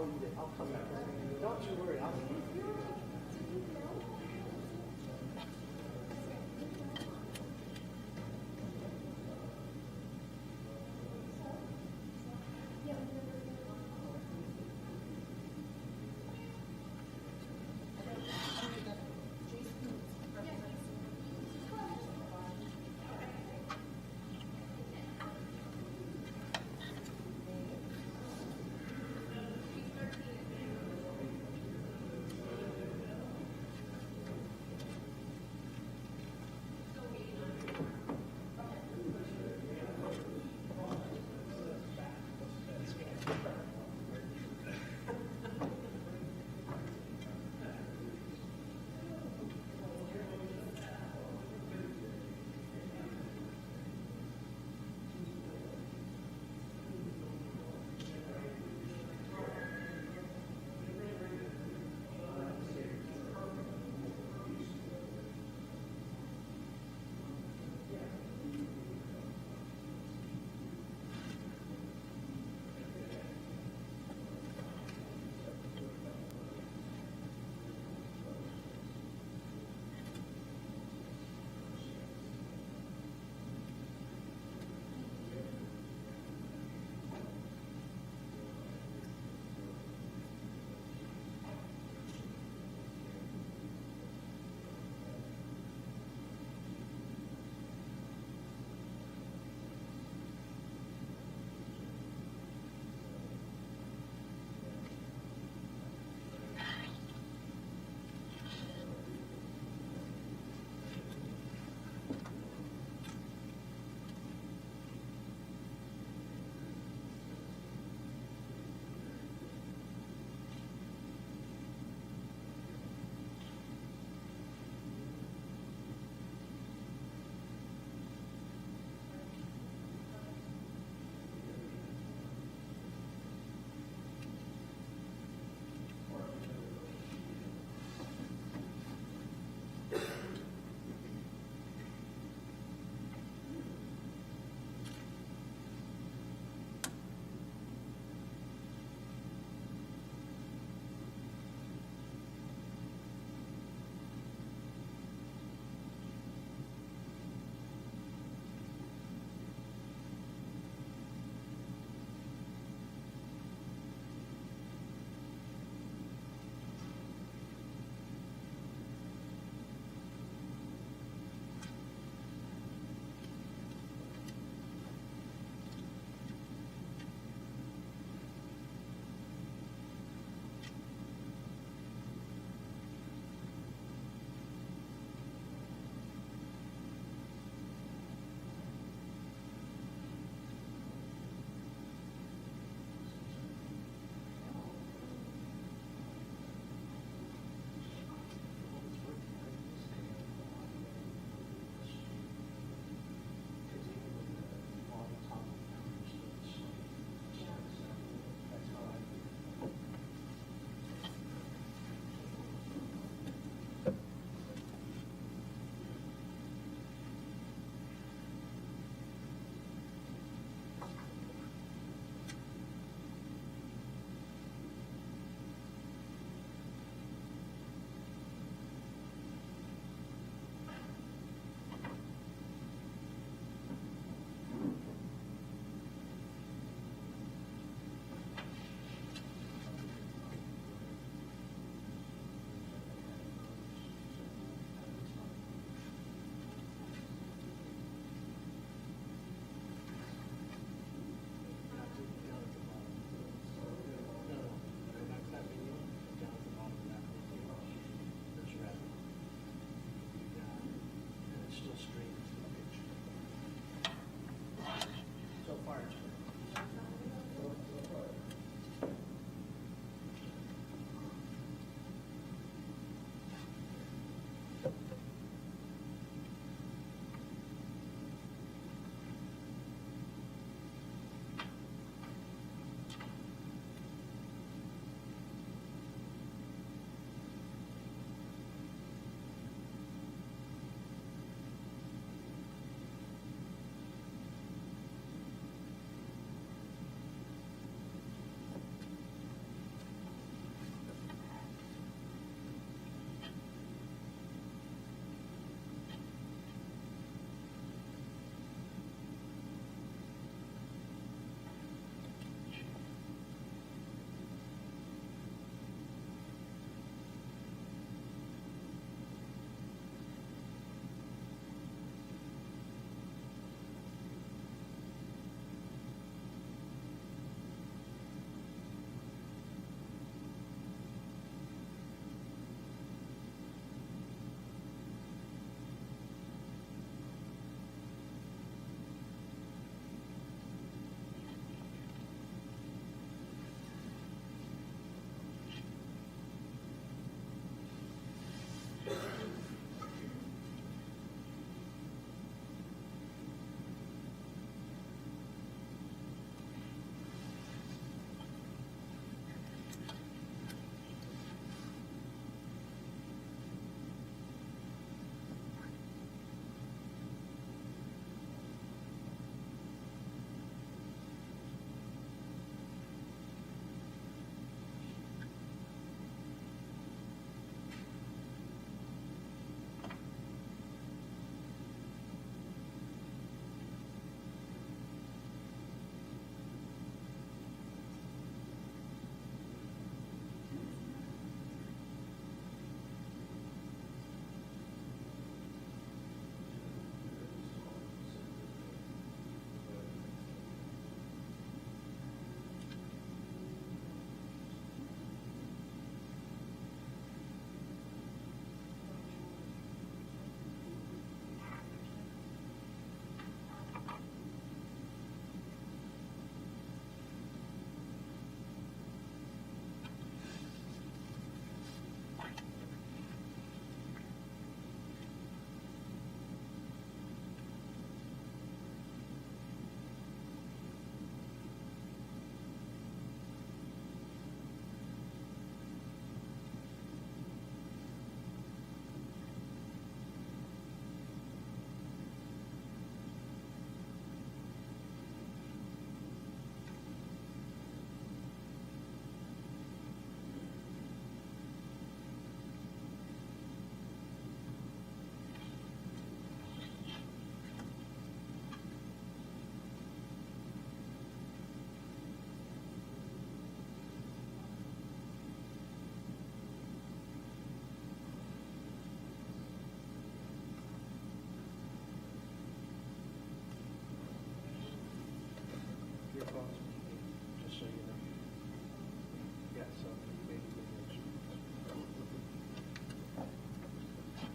I'll eat it. I'll come back. Don't you worry. I'll eat it.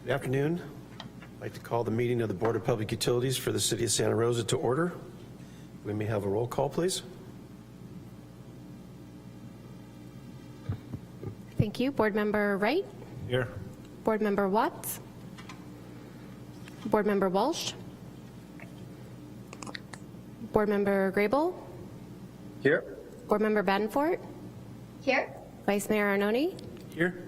Good afternoon. I'd like to call the meeting of the Board of Public Utilities for the City of Santa Rosa to order. We may have a roll call, please. Thank you. Board Member Wright? Here. Board Member Watts? Board Member Walsh? Board Member Grable? Here. Board Member Badenfort? Here. Vice Mayor Arnone? Here.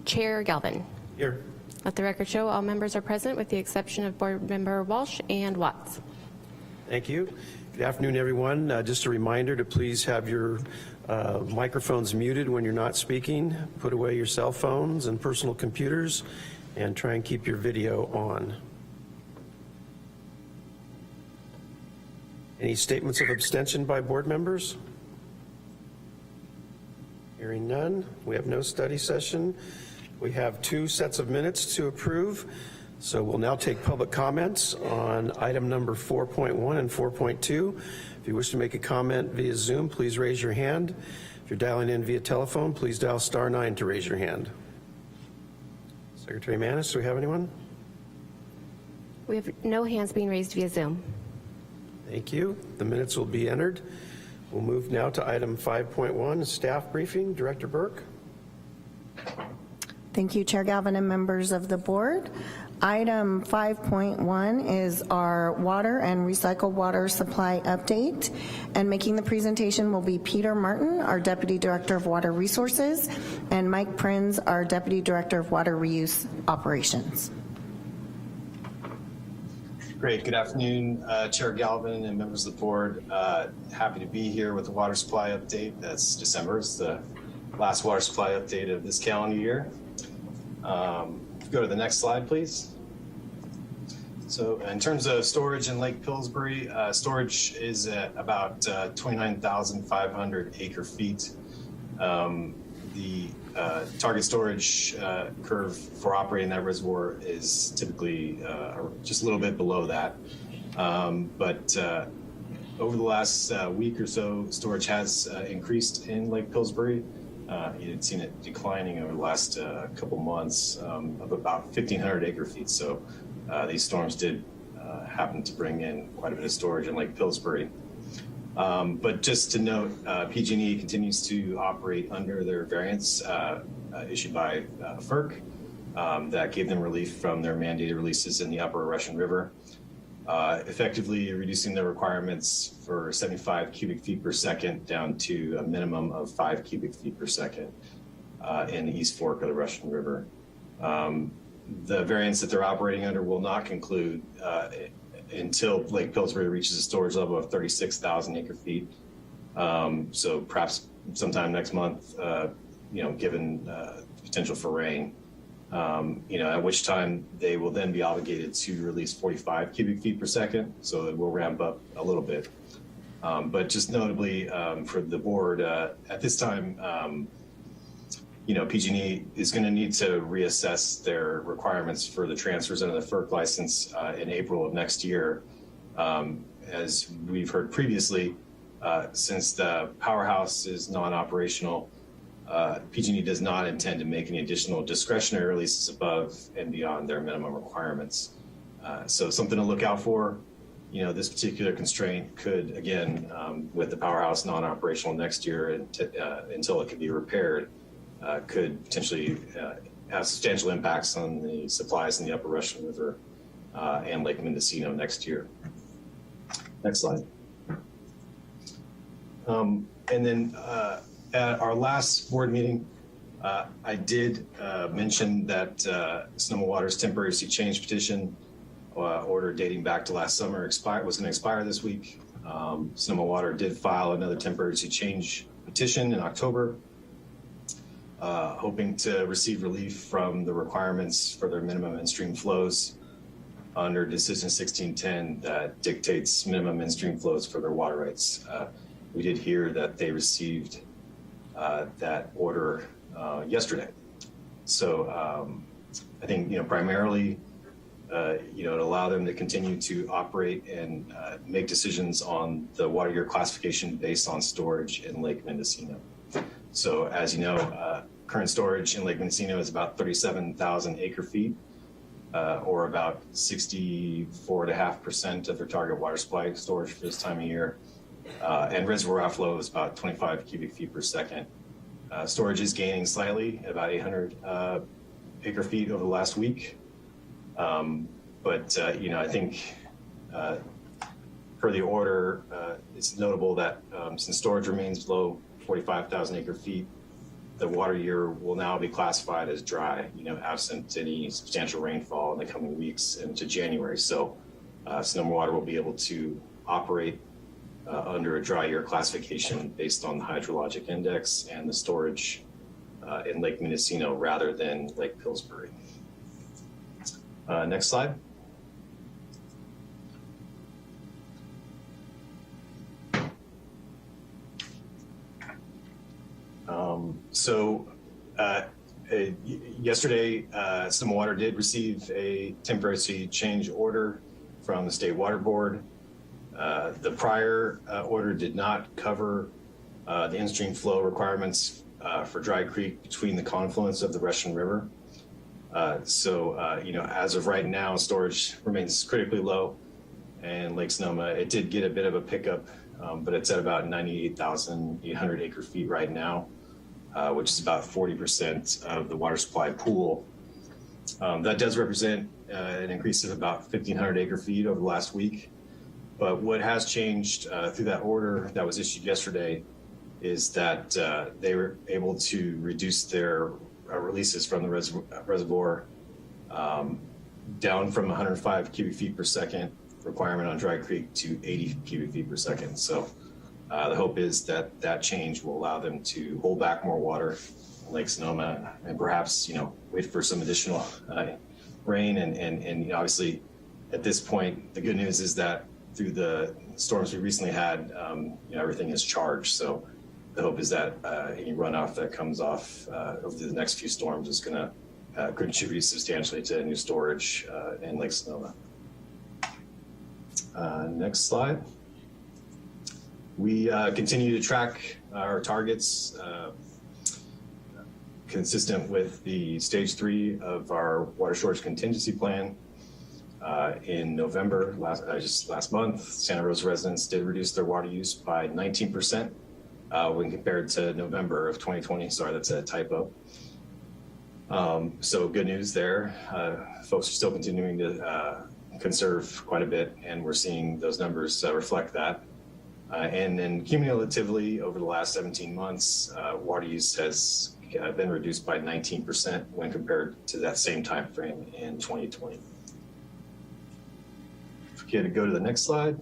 Chair Galvin? Here. Let the record show all members are present with the exception of Board Member Walsh and Watts. Thank you. Good afternoon, everyone. Just a reminder to please have your microphones muted when you're not speaking. Put away your cell phones and personal computers and try and keep your video on. Any statements of abstention by board members? Hearing none. We have no study session. We have 2 sets of minutes to approve. So we'll now take public comments on item number 4.1 and 4.2. If you wish to make a comment via Zoom, please raise your hand. If you're dialing in via telephone, please dial *9 to raise your hand. Secretary Manis, do we have anyone? We have no hands being raised via Zoom. Thank you. The minutes will be entered. We'll move now to item 5.1, staff briefing. Director Burke. Thank you, Chair Galvin and members of the board. Item 5.1 is our water and recycled water supply update. And making the presentation will be Peter Martin, our Deputy Director of Water Resources, and Mike Prinz, our Deputy Director of Water Reuse Operations. Great. Good afternoon, Chair Galvin and members of the board. Happy to be here with the water supply update. That's December. It's the last water supply update of this calendar year. Go to the next slide, please. So in terms of storage in Lake Pillsbury, storage is at about 29,500 acre feet. The target storage curve for operating that reservoir is typically just a little bit below that. But over the last week or so, storage has increased in Lake Pillsbury. You had seen it declining over the last couple months of about 1,500 acre feet. So these storms did happen to bring in quite a bit of storage in Lake Pillsbury. But just to note, PG&E continues to operate under their variance issued by FERC that gave them relief from their mandated releases in the upper Russian River, effectively reducing their requirements for 75 cubic feet per second down to a minimum of 5 cubic feet per second in the East Fork of the Russian River. The variance that they're operating under will not conclude until Lake Pillsbury reaches a storage level of 36,000 acre feet. So perhaps sometime next month, given potential for rain, at which time they will then be obligated to release 45 cubic feet per second. So it will ramp up a little bit. But just notably for the board, at this time, PG&E is going to need to reassess their requirements for the transfers under the FERC license in April of next year. As we've heard previously, since the powerhouse is non-operational, PG&E does not intend to make any additional discretionary releases above and beyond their minimum requirements. So something to look out for. This particular constraint could, again, with the powerhouse non-operational next year until it can be repaired, could potentially have substantial impacts on the supplies in the upper Russian River and Lake Mendocino next year. Next slide. And then at our last board meeting, I did mention that Sonoma Water's temporary sea change petition order dating back to last summer was going to expire this week. Sonoma Water did file another temporary sea change petition in October, hoping to receive relief from the requirements for their minimum in-stream flows under Decision 1610 that dictates minimum in-stream flows for their water rights. We did hear that they received that order yesterday. So I think, primarily, it allow them to continue to operate and make decisions on the water year classification based on storage in Lake Mendocino. So as you know, current storage in Lake Mendocino is about 37,000 acre feet, or about 64.5% of their target water supply storage for this time of year. And reservoir outflow is about 25 cubic feet per second. Storage is gaining slightly, about 800 acre feet over the last week. But I think per the order, it's notable that since storage remains below 45,000 acre feet, the water year will now be classified as dry, absent any substantial rainfall in the coming weeks into January. So Sonoma Water will be able to operate under a dry year classification based on the hydrologic index and the storage in Lake Mendocino rather than Lake Pillsbury. Next slide. Yesterday, Sonoma Water did receive a temporary change order from the State Water Board. The prior order did not cover the in-stream flow requirements for Dry Creek between the confluence of the Russian River. As of right now, storage remains critically low in Lake Sonoma. It did get a bit of a pickup, but it's at about 98,800 acre feet right now, which is about 40% of the water supply pool. That does represent an increase of about 1,500 acre feet over the last week. But what has changed through that order that was issued yesterday is that they were able to reduce their releases from the reservoir down from 105 cubic feet per second requirement on Dry Creek to 80 cubic feet per second. So the hope is that that change will allow them to hold back more water in Lake Sonoma and perhaps, wait for some additional rain. And obviously at this point, the good news is that through the storms we recently had, everything is charged. So the hope is that any runoff that comes off over the next few storms is going to contribute substantially to new storage in Lake Sonoma. Next slide. We continue to track our targets consistent with the stage 3 of our water shortage contingency plan. In November, just last month, Santa Rosa residents did reduce their water use by 19% when compared to November of 2020. Sorry, that's a typo. So good news there. Folks are still continuing to conserve quite a bit, and we're seeing those numbers reflect that. And then cumulatively over the last 17 months, water use has been reduced by 19% when compared to that same time frame in 2020. Okay, to go to the next slide.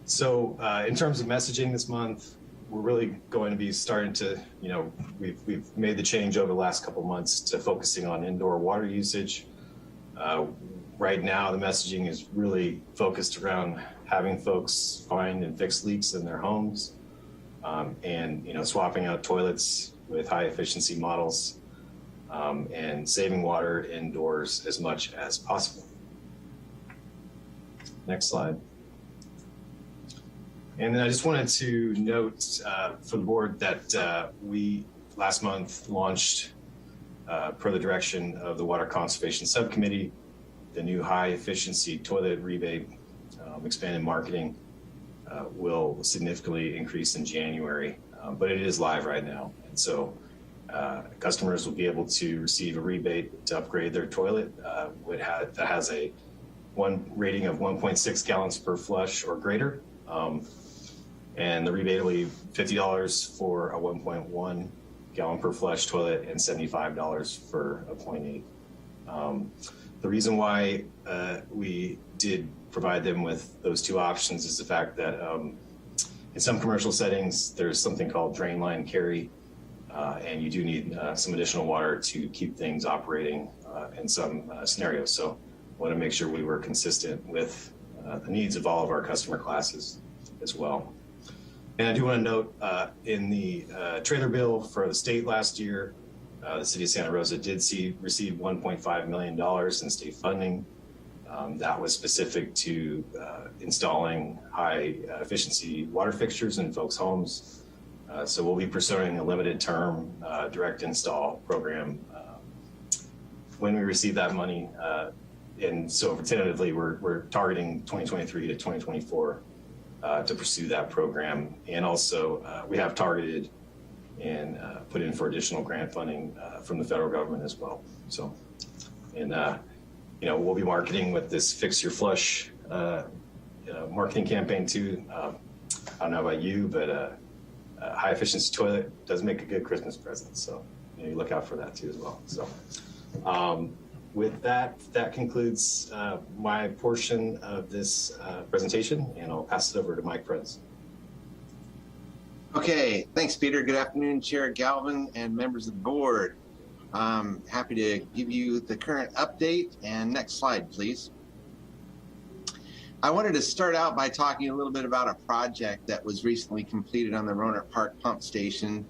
So in terms of messaging this month, we're really going to be starting to, we've made the change over the last couple months to focusing on indoor water usage. Right now, the messaging is really focused around having folks find and fix leaks in their homes, and swapping out toilets with high efficiency models, and saving water indoors as much as possible. Next slide. And then I just wanted to note for the board that we last month launched, per the direction of the Water Conservation Subcommittee, the new high efficiency toilet rebate. Expanded marketing will significantly increase in January, but it is live right now. And so customers will be able to receive a rebate to upgrade their toilet that has a rating of 1.6 gallons per flush or greater. And the rebate will be $50 for a 1.1 gallon per flush toilet and $75 for a 0.8. The reason why we did provide them with those two options is the fact that in some commercial settings, there's something called drain line carry, and you do need some additional water to keep things operating in some scenarios. So I want to make sure we were consistent with the needs of all of our customer classes as well. And I do want to note in the trailer bill for the state last year, the city of Santa Rosa did receive $1.5 million in state funding. That was specific to installing high efficiency water fixtures in folks' homes. So we'll be pursuing a limited term direct install program when we receive that money. And so tentatively, we're targeting 2023 to 2024 to pursue that program. And also, we have targeted and put in for additional grant funding from the federal government as well. So, and we'll be marketing with this Fix Your Flush marketing campaign too. I don't know about you, but high efficiency toilet does make a good Christmas present. So you look out for that too as well. So with that concludes my portion of this presentation, and I'll pass it over to Mike Prince. Okay, thanks, Peter. Good afternoon, Chair Galvin and members of the board. Happy to give you the current update. And next slide, please. I wanted to start out by talking a little bit about a project that was recently completed on the Rohnert Park pump station.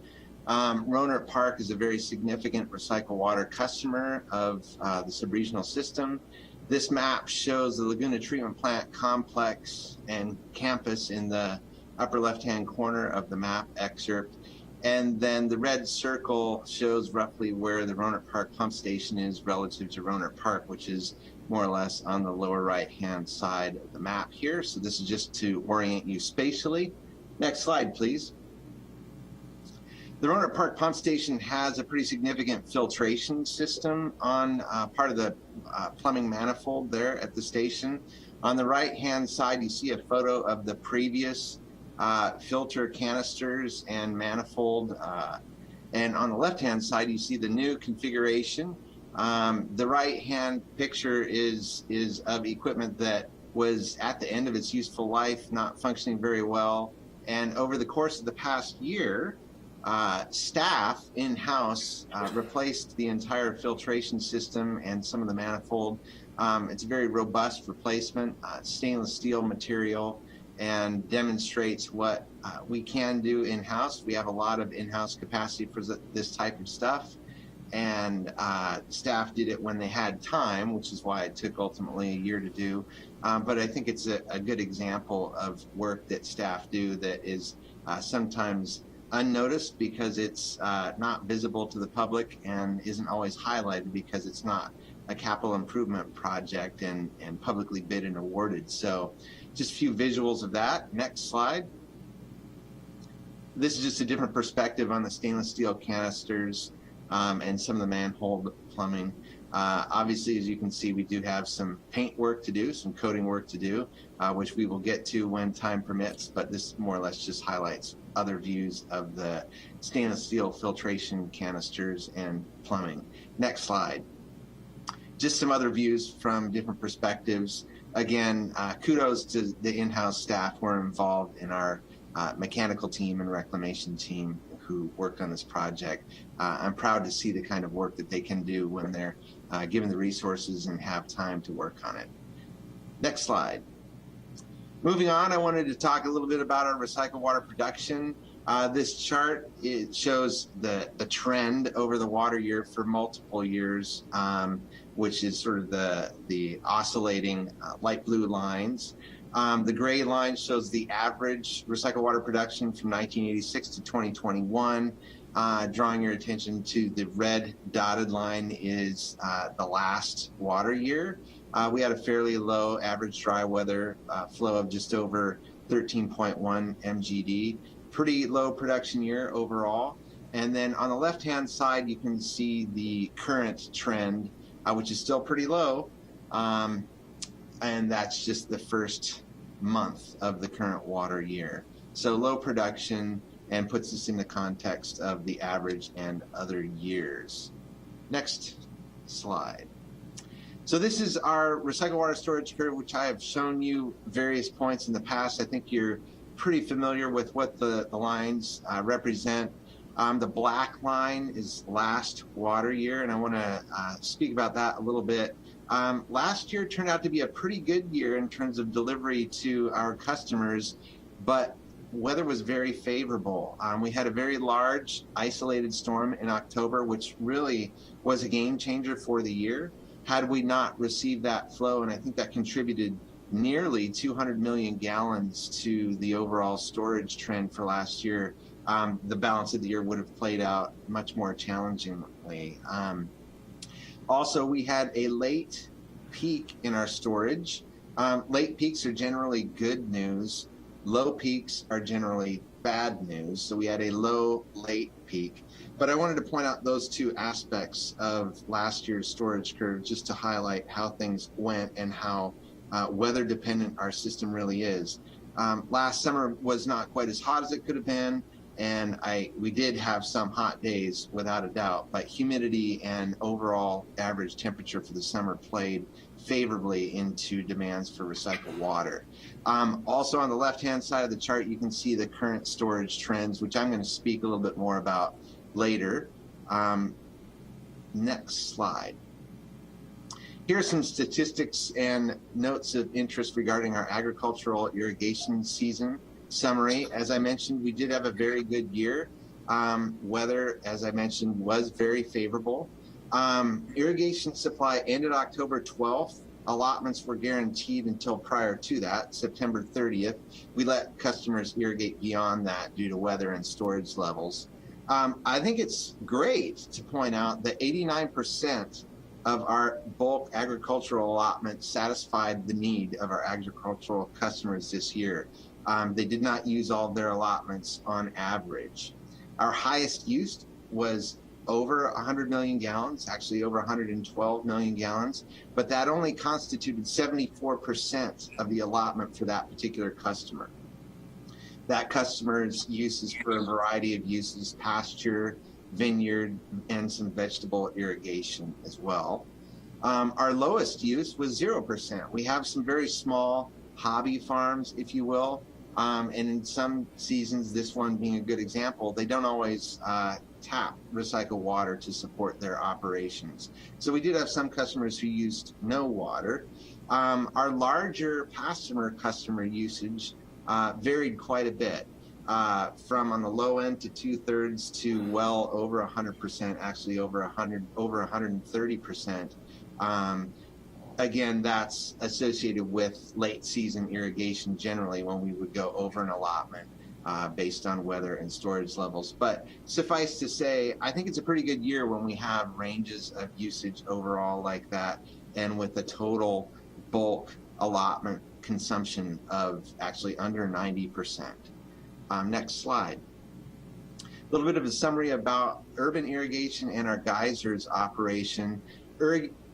Rohnert Park is a very significant recycled water customer of the subregional system. This map shows the Laguna Treatment Plant complex and campus in the upper left-hand corner of the map excerpt. And then the red circle shows roughly where the Rohnert Park pump station is relative to Rohnert Park, which is more or less on the lower right-hand side of the map here. So this is just to orient you spatially. Next slide, please. The Rohnert Park pump station has a pretty significant filtration system on part of the plumbing manifold there at the station. On the right-hand side, you see a photo of the previous filter canisters and manifold. And on the left-hand side, you see the new configuration. The right-hand picture is of equipment that was at the end of its useful life, not functioning very well. And over the course of the past year, staff in-house replaced the entire filtration system and some of the manifold. It's a very robust replacement, stainless steel material, and demonstrates what we can do in-house. We have a lot of in-house capacity for this type of stuff, and staff did it when they had time, which is why it took ultimately a year to do. But I think it's a good example of work that staff do that is sometimes unnoticed because it's not visible to the public and isn't always highlighted because it's not a capital improvement project and publicly bid and awarded. So just a few visuals of that. Next slide. This is just a different perspective on the stainless steel canisters and some of the manhole plumbing. Obviously, as you can see, we do have some paint work to do, some coating work to do, which we will get to when time permits, but this more or less just highlights other views of the stainless steel filtration canisters and plumbing. Next slide. Just some other views from different perspectives. Again, kudos to the in-house staff who are involved in our mechanical team and reclamation team who worked on this project. I'm proud to see the kind of work that they can do when they're given the resources and have time to work on it. Next slide. Moving on, I wanted to talk a little bit about our recycled water production. This chart, it shows the trend over the water year for multiple years, which is sort of the oscillating light blue lines. The gray line shows the average recycled water production from 1986 to 2021. Drawing your attention to the red dotted line is the last water year. We had a fairly low average dry weather flow of just over 13.1 MGD. Pretty low production year overall. And then on the left-hand side, you can see the current trend, which is still pretty low. And that's just the first month of the current water year. So low production, and puts us in the context of the average and other years. Next slide. So this is our recycled water storage curve, which I have shown you various points in the past. I think you're pretty familiar with what the lines represent. The black line is last water year, and I want to speak about that a little bit. Last year turned out to be a pretty good year in terms of delivery to our customers, but weather was very favorable. We had a very large isolated storm in October, which really was a game changer for the year. Had we not received that flow, and I think that contributed nearly 200 million gallons to the overall storage trend for last year, the balance of the year would have played out much more challengingly. Also, we had a late peak in our storage. Late peaks are generally good news. Low peaks are generally bad news. So we had a low late peak. But I wanted to point out those two aspects of last year's storage curve just to highlight how things went and how weather dependent our system really is. Last summer was not quite as hot as it could have been, and we did have some hot days without a doubt, but humidity and overall average temperature for the summer played favorably into demands for recycled water. Also on the left-hand side of the chart, you can see the current storage trends, which I'm going to speak a little bit more about later. Next slide. Here are some statistics and notes of interest regarding our agricultural irrigation season summary. As I mentioned, we did have a very good year. Weather, as I mentioned, was very favorable. Irrigation supply ended October 12th. Allotments were guaranteed until prior to that, September 30th. We let customers irrigate beyond that due to weather and storage levels. I think it's great to point out that 89% of our bulk agricultural allotments satisfied the need of our agricultural customers this year. They did not use all of their allotments on average. Our highest use was over 100 million gallons, actually over 112 million gallons, but that only constituted 74% of the allotment for that particular customer. That customer's uses for a variety of uses, pasture, vineyard, and some vegetable irrigation as well. Our lowest use was 0%. We have some very small hobby farms, if you will, and in some seasons, this one being a good example, they don't always tap recycled water to support their operations. So we did have some customers who used no water. Our larger customer usage varied quite a bit, from on the low end to 2/3 to well over 100%, actually over 130%. Again, that's associated with late season irrigation generally when we would go over an allotment based on weather and storage levels. But suffice to say, I think it's a pretty good year when we have ranges of usage overall like that, and with a total bulk allotment consumption of actually under 90%. Next slide. A little bit of a summary about urban irrigation and our geysers operation.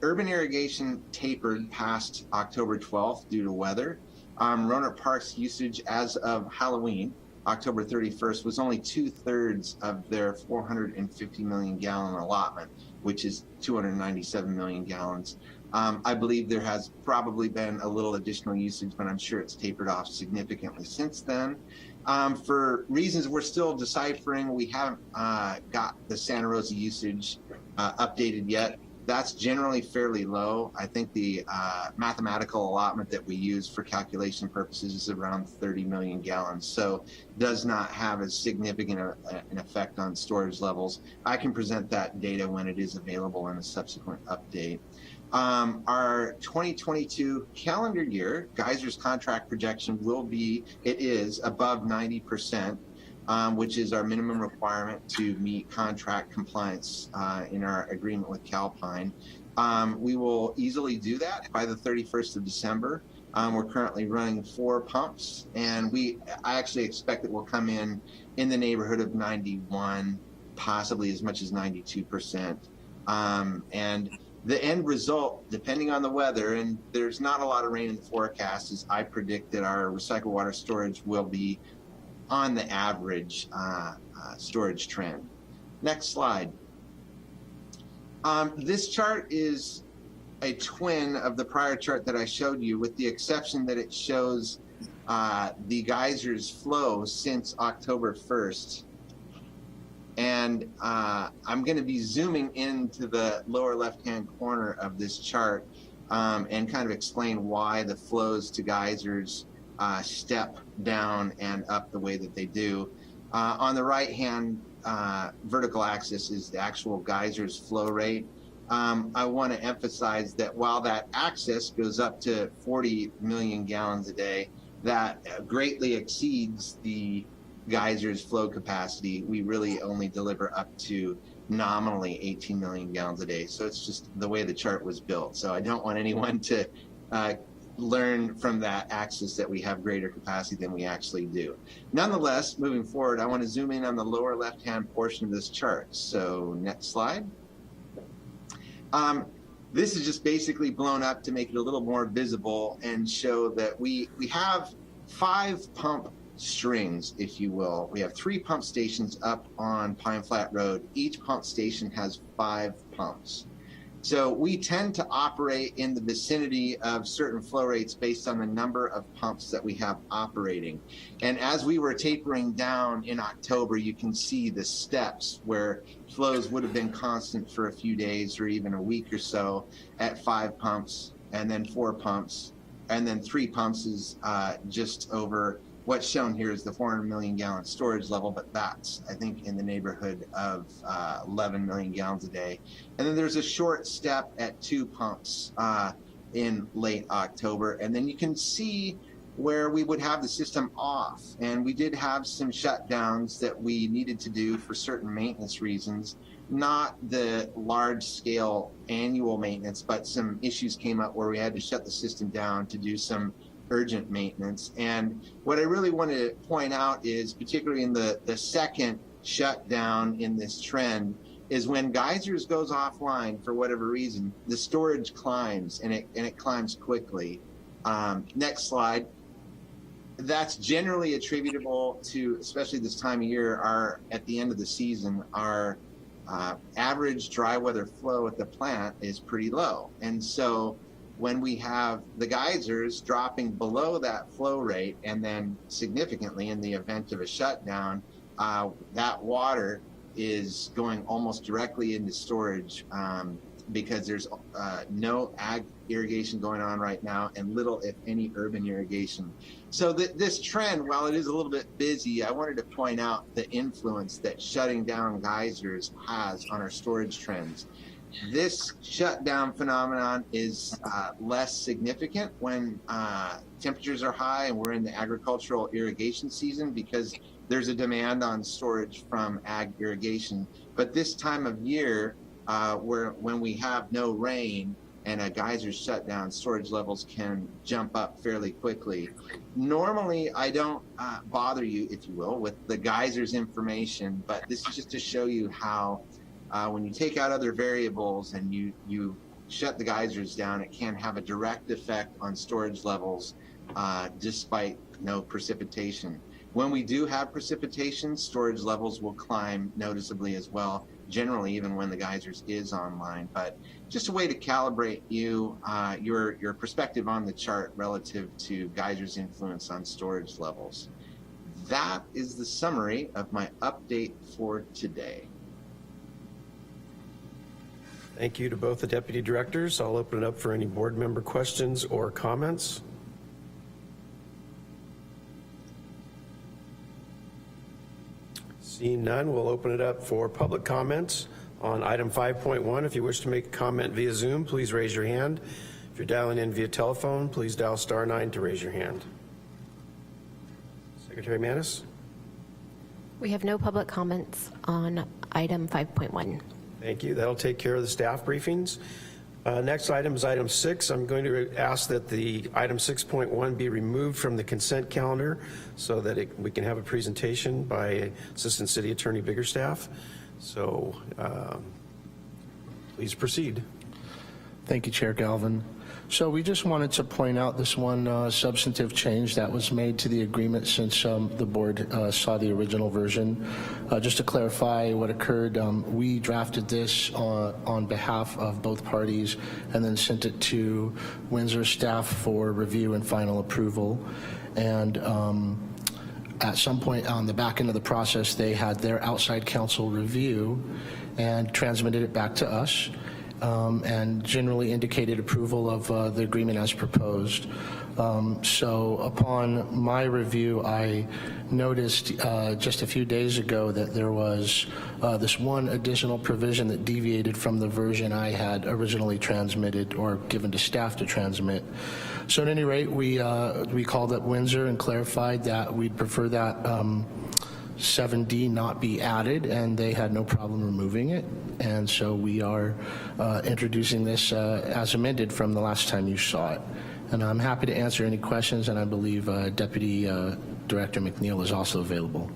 Urban irrigation tapered past October 12th due to weather. Roanoke Park's usage as of Halloween, October 31st, was only 2/3 of their 450 million gallon allotment, which is 297 million gallons. I believe there has probably been a little additional usage, but I'm sure it's tapered off significantly since then. For reasons we're still deciphering, we haven't got the Santa Rosa usage updated yet. That's generally fairly low. I think the mathematical allotment that we use for calculation purposes is around 30 million gallons, so does not have as significant an effect on storage levels. I can present that data when it is available in a subsequent update. Our 2022 calendar year geysers contract projection is above 90%. Which is our minimum requirement to meet contract compliance in our agreement with Calpine. We will easily do that by the 31st of December. We're currently running 4 pumps, and I actually expect it will come in the neighborhood of 91, possibly as much as 92%. And the end result, depending on the weather, and there's not a lot of rain in the forecast, is I predict that our recycled water storage will be on the average storage trend. Next slide. This chart is a twin of the prior chart that I showed you, with the exception that it shows the geysers flow since October 1st. And I'm going to be zooming into the lower left-hand corner of this chart and kind of explain why the flows to geysers step down and up the way that they do. On the right-hand vertical axis is the actual geysers flow rate. I want to emphasize that while that access goes up to 40 million gallons a day, that greatly exceeds the geyser's flow capacity. We really only deliver up to nominally 18 million gallons a day. So it's just the way the chart was built. So I don't want anyone to learn from that axis that we have greater capacity than we actually do. Nonetheless, moving forward, I want to zoom in on the lower left-hand portion of this chart. So next slide. This is just basically blown up to make it a little more visible and show that we have 5 pump strings, if you will. We have 3 pump stations up on Pine Flat Road. Each pump station has 5 pumps. So we tend to operate in the vicinity of certain flow rates based on the number of pumps that we have operating. And as we were tapering down in October, you can see the steps where flows would have been constant for a few days or even a week or so at 5 pumps, and then 4 pumps, and then 3 pumps is just over. What's shown here is the 400 million gallon storage level, but that's, I think, in the neighborhood of 11 million gallons a day. And then there's a short step at 2 pumps in late October. And then you can see where we would have the system off. And we did have some shutdowns that we needed to do for certain maintenance reasons, not the large scale annual maintenance, but some issues came up where we had to shut the system down to do some urgent maintenance. And what I really want to point out is, particularly in the second shutdown in this trend, is when geysers goes offline for whatever reason, the storage climbs, and it climbs quickly. Next slide. That's generally attributable to, especially this time of year, at the end of the season, our average dry weather flow at the plant is pretty low. And so when we have the geysers dropping below that flow rate, and then significantly in the event of a shutdown, that water is going almost directly into storage because there's no ag irrigation going on right now and little, if any, urban irrigation. So this trend, while it is a little bit busy, I wanted to point out the influence that shutting down geysers has on our storage trends. This shutdown phenomenon is less significant when temperatures are high and we're in the agricultural irrigation season, because there's a demand on storage from ag irrigation. But this time of year, when we have no rain and a geyser shut down, storage levels can jump up fairly quickly. Normally, I don't bother you, if you will, with the geysers information, but this is just to show you how when you take out other variables and you shut the geysers down, it can have a direct effect on storage levels despite no precipitation. When we do have precipitation, storage levels will climb noticeably as well, generally even when the geysers is online. But just a way to calibrate your perspective on the chart relative to geysers' influence on storage levels. That is the summary of my update for today. Thank you to both the deputy directors. I'll open it up for any board member questions or comments. Seeing none, we'll open it up for public comments on item 5.1. If you wish to make a comment via Zoom, please raise your hand. If you're dialing in via telephone, please dial *9 to raise your hand. Secretary Manis? We have no public comments on item 5.1. Thank you. That'll take care of the staff briefings. Next item is item 6. I'm going to ask that the item 6.1 be removed from the consent calendar so that we can have a presentation by Assistant City Attorney Biggerstaff. So please proceed. Thank you, Chair Galvin. So we just wanted to point out this one substantive change that was made to the agreement since the board saw the original version. Just to clarify what occurred, we drafted this on behalf of both parties and then sent it to Windsor staff for review and final approval. And at some point on the back end of the process, they had their outside counsel review and transmitted it back to us. And generally indicated approval of the agreement as proposed. So upon my review, I noticed just a few days ago that there was this one additional provision that deviated from the version I had originally transmitted or given to staff to transmit. So at any rate, we called up Windsor and clarified that we'd prefer that 7D not be added, and they had no problem removing it. And so we are introducing this as amended from the last time you saw it. And I'm happy to answer any questions, and I believe Deputy Director McNeil is also available.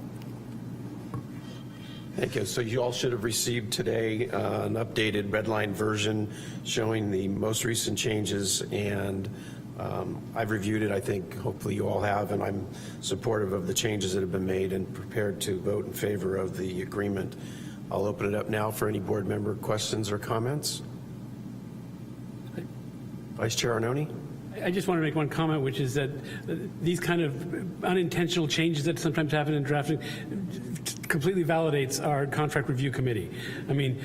Thank you. So you all should have received today an updated red line version showing the most recent changes, and I've reviewed it. I think hopefully you all have, and I'm supportive of the changes that have been made and prepared to vote in favor of the agreement. I'll open it up now for any board member questions or comments. Vice Chair Arnone? I just want to make one comment, which is that these kind of unintentional changes that sometimes happen in drafting completely validates our contract review committee. I mean,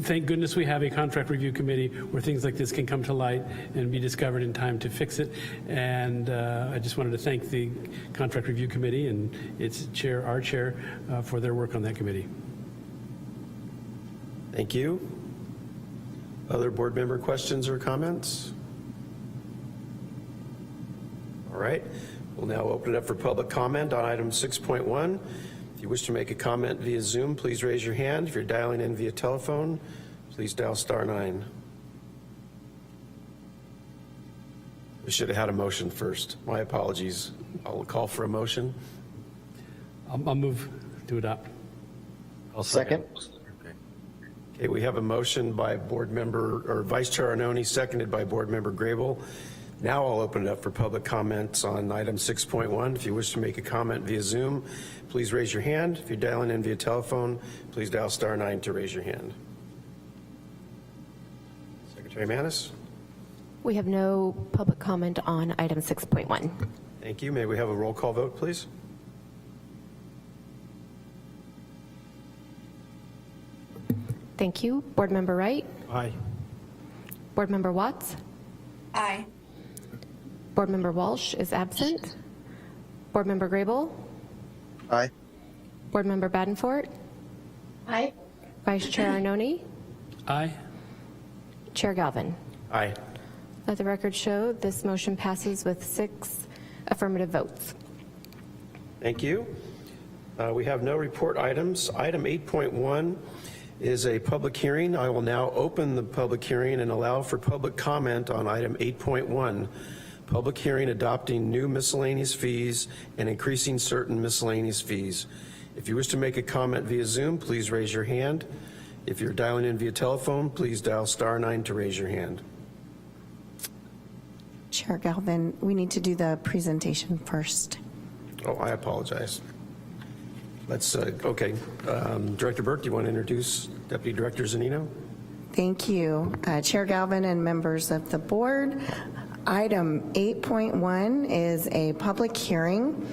thank goodness we have a contract review committee where things like this can come to light and be discovered in time to fix it. And I just wanted to thank the contract review committee and its chair, our chair, for their work on that committee. Thank you. Other board member questions or comments? All right, we'll now open it up for public comment on item 6.1. If you wish to make a comment via Zoom, please raise your hand. If you're dialing in via telephone, please dial *9. We should have had a motion first. My apologies. I'll call for a motion. I'll move to adopt. I'll second. Okay, we have a motion by board member or Vice Chair Arnone, seconded by board member Grable. Now I'll open it up for public comments on item 6.1. If you wish to make a comment via Zoom, please raise your hand. If you're dialing in via telephone, please dial *9 to raise your hand. Secretary Manis? We have no public comment on item 6.1. Thank you. May we have a roll call vote, please? Thank you. Board Member Wright? Aye. Board Member Watts? Aye. Board Member Walsh is absent. Board Member Grable? Aye. Board Member Badenfort? Aye. Vice Chair Arnone? Aye. Chair Galvin? Aye. Let the record show this motion passes with 6 affirmative votes. Thank you. We have no report items. Item 8.1 is a public hearing. I will now open the public hearing and allow for public comment on item 8.1. Public hearing adopting new miscellaneous fees and increasing certain miscellaneous fees. If you wish to make a comment via Zoom, please raise your hand. If you're dialing in via telephone, please dial *9 to raise your hand. Chair Galvin, we need to do the presentation first. Oh, I apologize. Let's, okay. Director Burke, do you want to introduce Deputy Director Zanino? Thank you. Chair Galvin and members of the board. Item 8.1 is a public hearing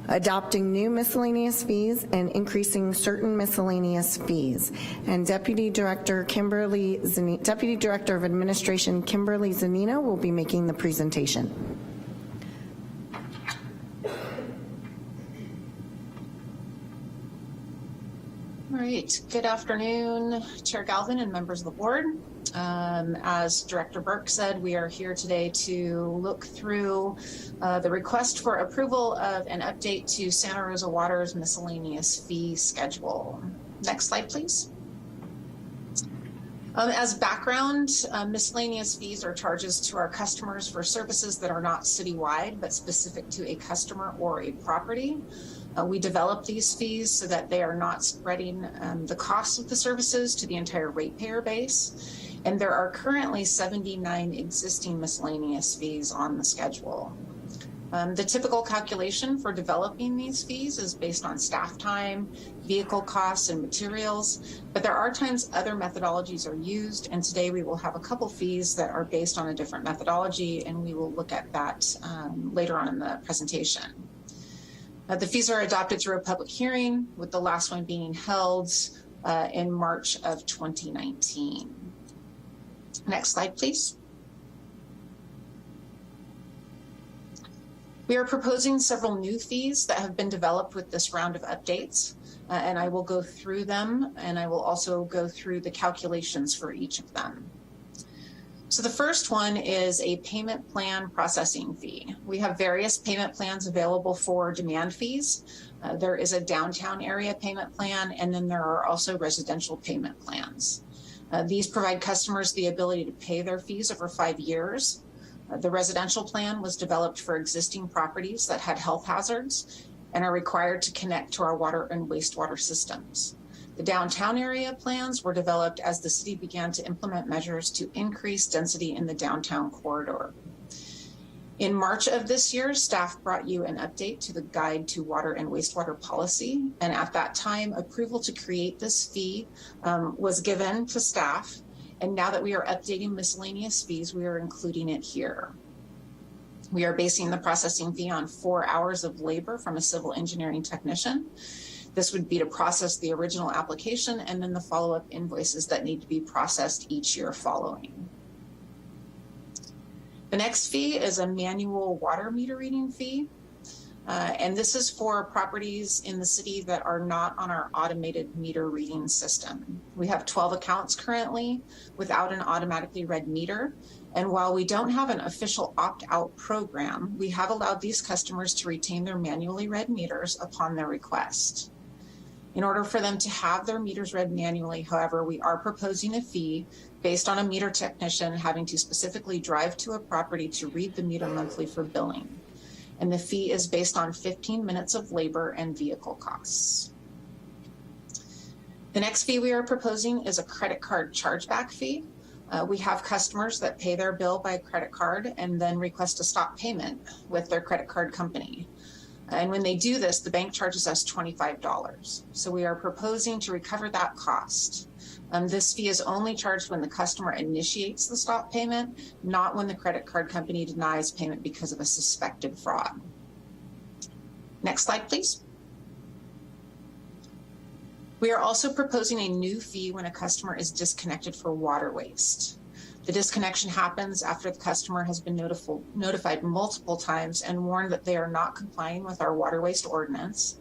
adopting new miscellaneous fees and increasing certain miscellaneous fees. And Deputy Director of Administration Kimberly Zanino will be making the presentation. All right. Good afternoon, Chair Galvin and members of the board. As Director Burke said, we are here today to look through the request for approval of an update to Santa Rosa Water's miscellaneous fee schedule. Next slide, please. As background, miscellaneous fees are charges to our customers for services that are not citywide, but specific to a customer or a property. We develop these fees so that they are not spreading the costs of the services to the entire ratepayer base. And there are currently 79 existing miscellaneous fees on the schedule. The typical calculation for developing these fees is based on staff time, vehicle costs, and materials, but there are times other methodologies are used, and today we will have a couple fees that are based on a different methodology, and we will look at that later on in the presentation. The fees are adopted through a public hearing, with the last one being held in March of 2019. Next slide, please. We are proposing several new fees that have been developed with this round of updates, and I will go through them, and I will also go through the calculations for each of them. So the first one is a payment plan processing fee. We have various payment plans available for demand fees. There is a downtown area payment plan, and then there are also residential payment plans. These provide customers the ability to pay their fees over 5 years. The residential plan was developed for existing properties that had health hazards and are required to connect to our water and wastewater systems. The downtown area plans were developed as the city began to implement measures to increase density in the downtown corridor. In March of this year, staff brought you an update to the Guide to Water and Wastewater Policy, and at that time, approval to create this fee was given to staff. And now that we are updating miscellaneous fees, we are including it here. We are basing the processing fee on 4 hours of labor from a civil engineering technician. This would be to process the original application and then the follow-up invoices that need to be processed each year following. The next fee is a manual water meter reading fee. And this is for properties in the city that are not on our automated meter reading system. We have 12 accounts currently without an automatically read meter. And while we don't have an official opt-out program, we have allowed these customers to retain their manually read meters upon their request. In order for them to have their meters read manually, however, we are proposing a fee based on a meter technician having to specifically drive to a property to read the meter monthly for billing. And the fee is based on 15 minutes of labor and vehicle costs. The next fee we are proposing is a credit card chargeback fee. We have customers that pay their bill by credit card and then request a stop payment with their credit card company. And when they do this, the bank charges us $25. So we are proposing to recover that cost. This fee is only charged when the customer initiates the stop payment, not when the credit card company denies payment because of a suspected fraud. Next slide, please. We are also proposing a new fee when a customer is disconnected for water waste. The disconnection happens after the customer has been notified multiple times and warned that they are not complying with our water waste ordinance.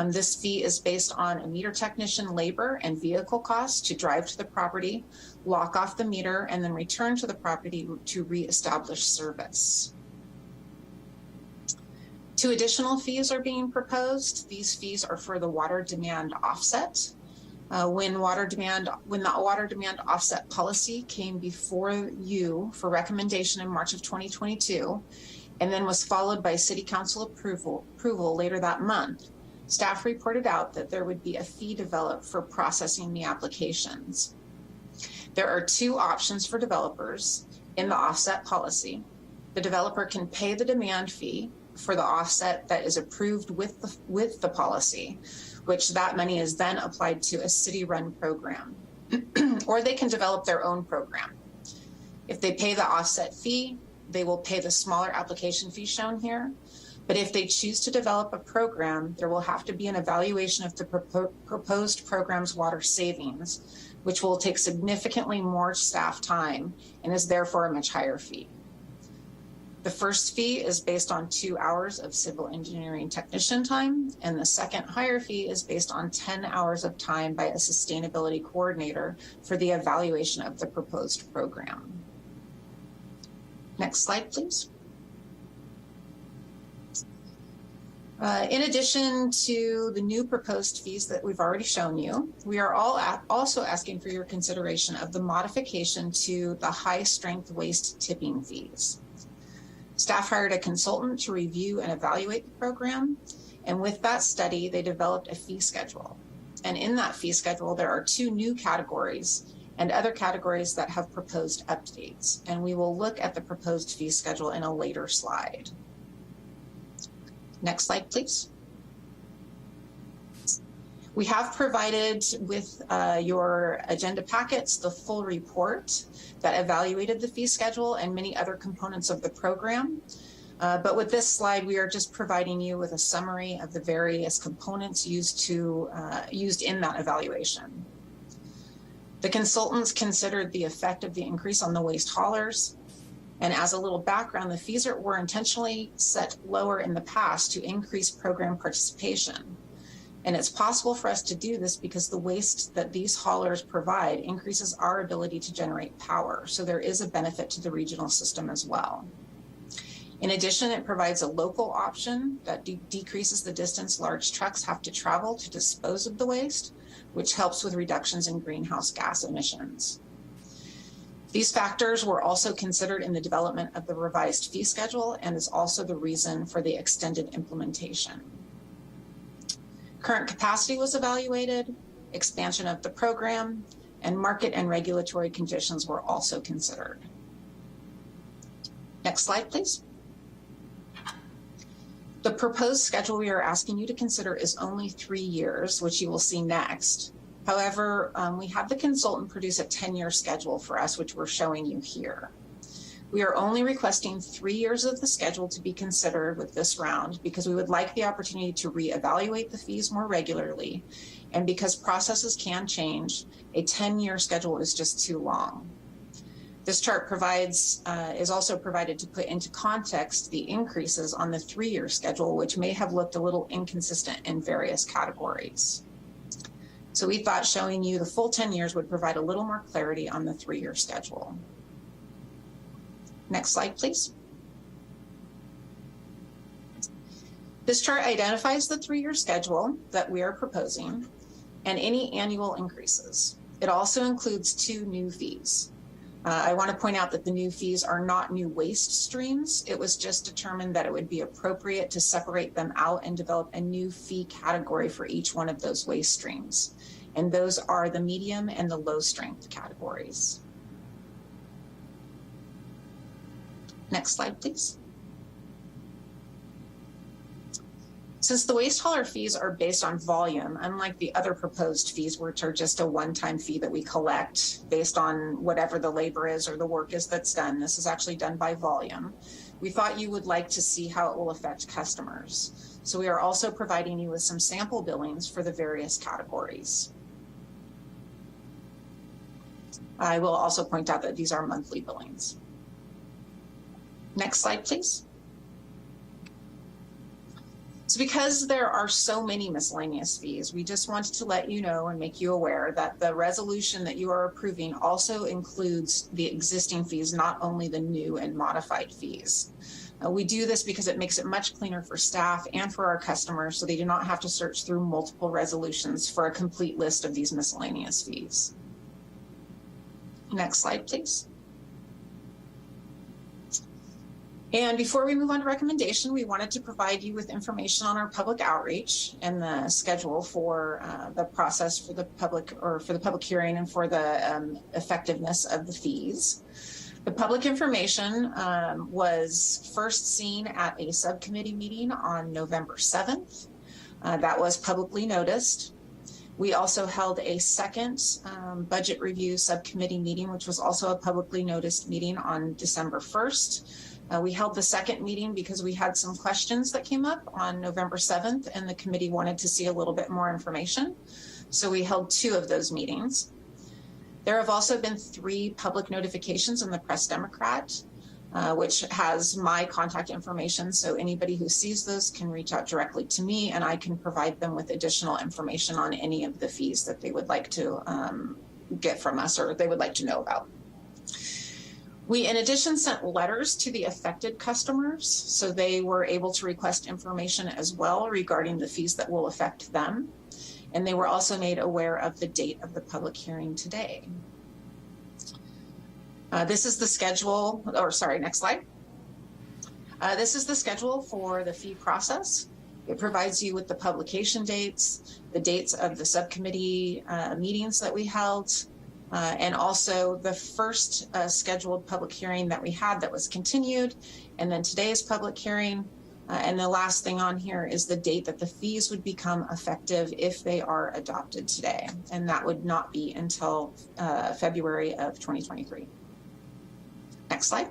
This fee is based on a meter technician labor and vehicle costs to drive to the property, lock off the meter, and then return to the property to reestablish service. 2 additional fees are being proposed. These fees are for the water demand offset. When the water demand offset policy came before you for recommendation in March of 2022, and then was followed by City Council approval later that month, staff reported out that there would be a fee developed for processing the applications. There are 2 options for developers in the offset policy. The developer can pay the demand fee for the offset that is approved with the policy, which that money is then applied to a city-run program, or they can develop their own program. If they pay the offset fee, they will pay the smaller application fee shown here. But if they choose to develop a program, there will have to be an evaluation of the proposed program's water savings, which will take significantly more staff time and is therefore a much higher fee. The first fee is based on 2 hours of civil engineering technician time, and the second higher fee is based on 10 hours of time by a sustainability coordinator for the evaluation of the proposed program. Next slide, please. In addition to the new proposed fees that we've already shown you, we are also asking for your consideration of the modification to the high-strength waste tipping fees. Staff hired a consultant to review and evaluate the program, and with that study, they developed a fee schedule. And in that fee schedule, there are 2 new categories and other categories that have proposed updates, and we will look at the proposed fee schedule in a later slide. Next slide, please. We have provided with your agenda packets the full report that evaluated the fee schedule and many other components of the program. But with this slide, we are just providing you with a summary of the various components used in that evaluation. The consultants considered the effect of the increase on the waste haulers And as a little background, the fees were intentionally set lower in the past to increase program participation. And it's possible for us to do this because the waste that these haulers provide increases our ability to generate power. So there is a benefit to the regional system as well. In addition, it provides a local option that decreases the distance large trucks have to travel to dispose of the waste, which helps with reductions in greenhouse gas emissions. These factors were also considered in the development of the revised fee schedule and is also the reason for the extended implementation. Current capacity was evaluated, expansion of the program, and market and regulatory conditions were also considered. Next slide, please. The proposed schedule we are asking you to consider is only 3 years, which you will see next. However, we have the consultant produce a 10-year schedule for us, which we're showing you here. We are only requesting 3 years of the schedule to be considered with this round because we would like the opportunity to reevaluate the fees more regularly. And because processes can change, a 10-year schedule is just too long. This chart is also provided to put into context the increases on the 3-year schedule, which may have looked a little inconsistent in various categories. So we thought showing you the full 10 years would provide a little more clarity on the 3-year schedule. Next slide, please. This chart identifies the 3-year schedule that we are proposing and any annual increases. It also includes 2 new fees. I want to point out that the new fees are not new waste streams. It was just determined that it would be appropriate to separate them out and develop a new fee category for each one of those waste streams. And those are the medium and the low strength categories. Next slide, please. Since the waste hauler fees are based on volume, unlike the other proposed fees, which are just a one-time fee that we collect based on whatever the labor is or the work is that's done, this is actually done by volume. We thought you would like to see how it will affect customers. So we are also providing you with some sample billings for the various categories. I will also point out that these are monthly billings. Next slide, please. So because there are so many miscellaneous fees, we just wanted to let you know and make you aware that the resolution that you are approving also includes the existing fees, not only the new and modified fees. We do this because it makes it much cleaner for staff and for our customers so they do not have to search through multiple resolutions for a complete list of these miscellaneous fees. Next slide, please. And before we move on to recommendation, we wanted to provide you with information on our public outreach and the schedule for the process for the public hearing and for the effectiveness of the fees. The public information was first seen at a subcommittee meeting on November 7th. That was publicly noticed. We also held a second budget review subcommittee meeting, which was also a publicly noticed meeting on December 1st. We held the second meeting because we had some questions that came up on November 7th, and the committee wanted to see a little bit more information. So we held 2 of those meetings. There have also been 3 public notifications in the Press Democrat, which has my contact information. So anybody who sees those can reach out directly to me, and I can provide them with additional information on any of the fees that they would like to get from us or they would like to know about. We, in addition, sent letters to the affected customers, so they were able to request information as well regarding the fees that will affect them. And they were also made aware of the date of the public hearing today. This is the schedule, next slide. This is the schedule for the fee process. It provides you with the publication dates, the dates of the subcommittee meetings that we held, and also the first scheduled public hearing that we had that was continued, and then today's public hearing. And the last thing on here is the date that the fees would become effective if they are adopted today. And that would not be until February of 2023. Next slide.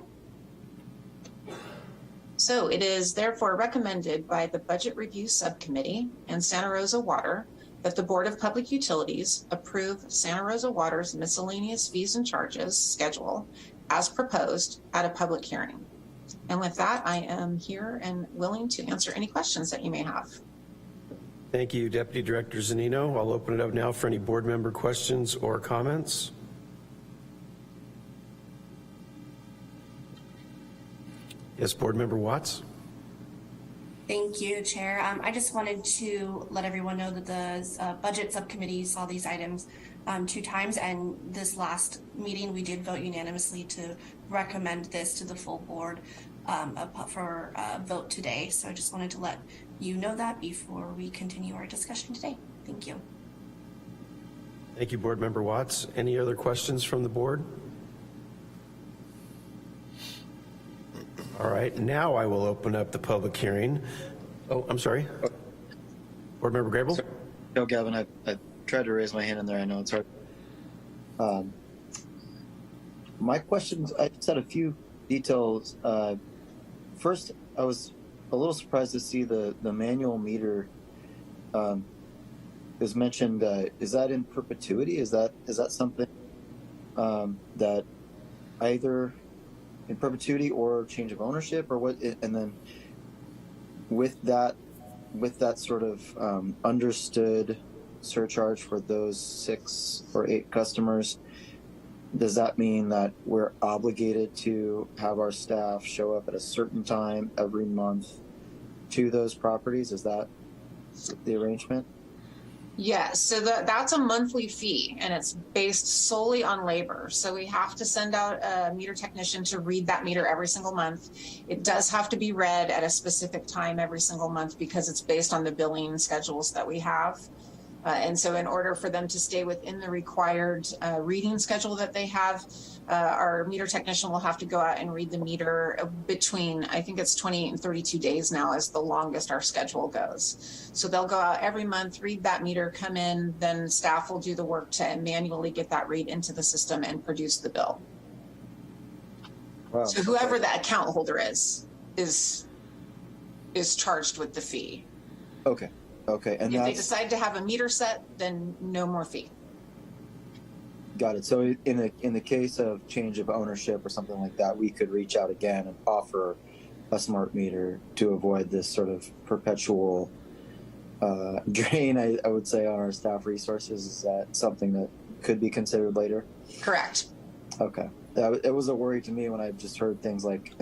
So it is therefore recommended by the Budget Review Subcommittee and Santa Rosa Water that the Board of Public Utilities approve Santa Rosa Water's miscellaneous fees and charges schedule as proposed at a public hearing. And with that, I am here and willing to answer any questions that you may have. Thank you, Deputy Director Zanino. I'll open it up now for any board member questions or comments. Yes, Board Member Watts. Thank you, Chair. I just wanted to let everyone know that the Budget Subcommittee saw these items 2 times, and this last meeting we did vote unanimously to recommend this to the full board for a vote today. So I just wanted to let you know that before we continue our discussion today. Thank you. Thank you, Board Member Watts. Any other questions from the board? All right, now I will open up the public hearing. Oh, I'm sorry. Board Member Grable? No, Galvin, I tried to raise my hand in there. I know it's hard. My questions, I just had a few details. First, I was a little surprised to see the manual meter is mentioned. Is that in perpetuity? Is that something that either in perpetuity or change of ownership, or what? And then with that sort of understood surcharge for those 6 or 8 customers, does that mean that we're obligated to have our staff show up at a certain time every month to those properties? Is that the arrangement? Yes, so that's a monthly fee, and it's based solely on labor. So we have to send out a meter technician to read that meter every single month. It does have to be read at a specific time every single month because it's based on the billing schedules that we have. And so in order for them to stay within the required reading schedule that they have, our meter technician will have to go out and read the meter between, I think it's 28 and 32 days now is the longest our schedule goes. So they'll go out every month, read that meter, come in, then staff will do the work to manually get that read into the system and produce the bill. Wow. So whoever the account holder is charged with the fee. Okay. And if they decide to have a meter set, then no more fee. Got it. So in the case of change of ownership or something like that, we could reach out again and offer a smart meter to avoid this sort of perpetual drain, I would say, on our staff resources. Is that something that could be considered later? Correct. Okay. It was a worry to me when I just heard things like,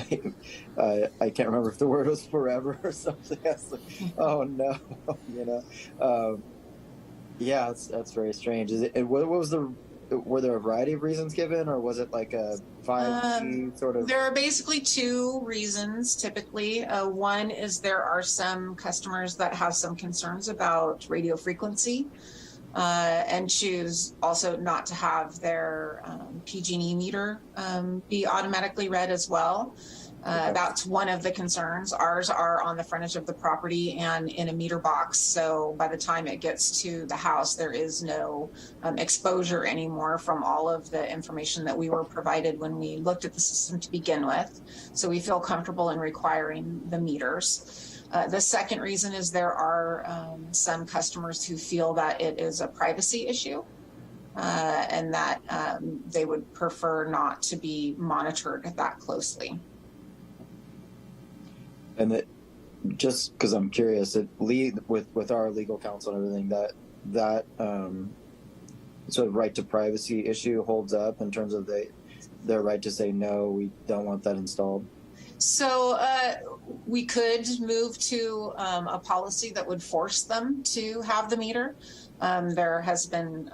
I can't remember if the word was forever or something. I was like, oh no, Yeah, that's very strange. What was were there a variety of reasons given, or was it like a 5G sort of? There are basically 2 reasons typically. One is there are some customers that have some concerns about radio frequency. And choose also not to have their PG&E meter be automatically read as well. That's one of the concerns. Ours are on the frontage of the property and in a meter box. So by the time it gets to the house, there is no exposure anymore from all of the information that we were provided when we looked at the system to begin with. So we feel comfortable in requiring the meters. The second reason is there are some customers who feel that it is a privacy issue and that they would prefer not to be monitored that closely. And that, just because I'm curious, with our legal counsel and everything, that sort of right to privacy issue holds up in terms of their right to say, no, we don't want that installed? So we could move to a policy that would force them to have the meter. There has been,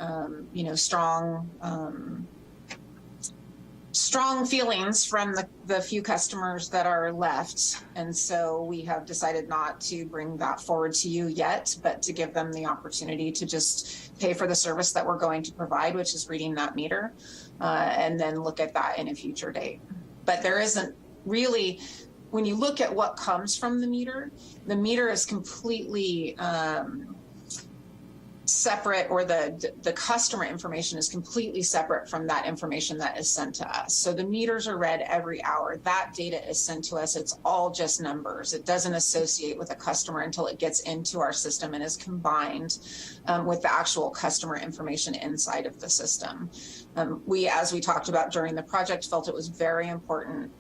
strong feelings from the few customers that are left. And so we have decided not to bring that forward to you yet, but to give them the opportunity to just pay for the service that we're going to provide, which is reading that meter, and then look at that in a future date. But there isn't really, when you look at what comes from the meter is completely separate, or the customer information is completely separate from that information that is sent to us. So the meters are read every hour. That data is sent to us. It's all just numbers. It doesn't associate with a customer until it gets into our system and is combined with the actual customer information inside of the system. We, as we talked about during the project, felt it was very important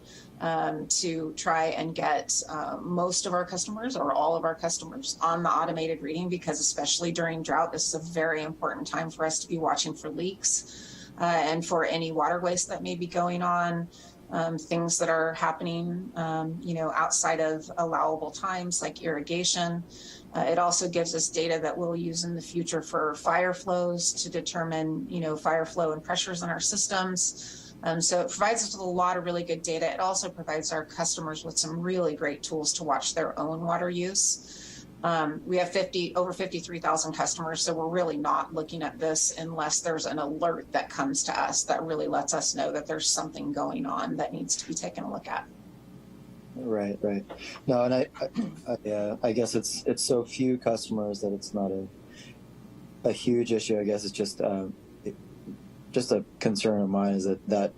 to try and get most of our customers, or all of our customers, on the automated reading, because especially during drought, this is a very important time for us to be watching for leaks and for any water waste that may be going on, things that are happening, outside of allowable times, like irrigation. It also gives us data that we'll use in the future for fire flows to determine, fire flow and pressures in our systems. So it provides us with a lot of really good data. It also provides our customers with some really great tools to watch their own water use. We have over 53,000 customers, so we're really not looking at this unless there's an alert that comes to us that really lets us know that there's something going on that needs to be taken a look at. Right. No, and I guess it's so few customers that it's not a huge issue. I guess it's just a concern of mine, is that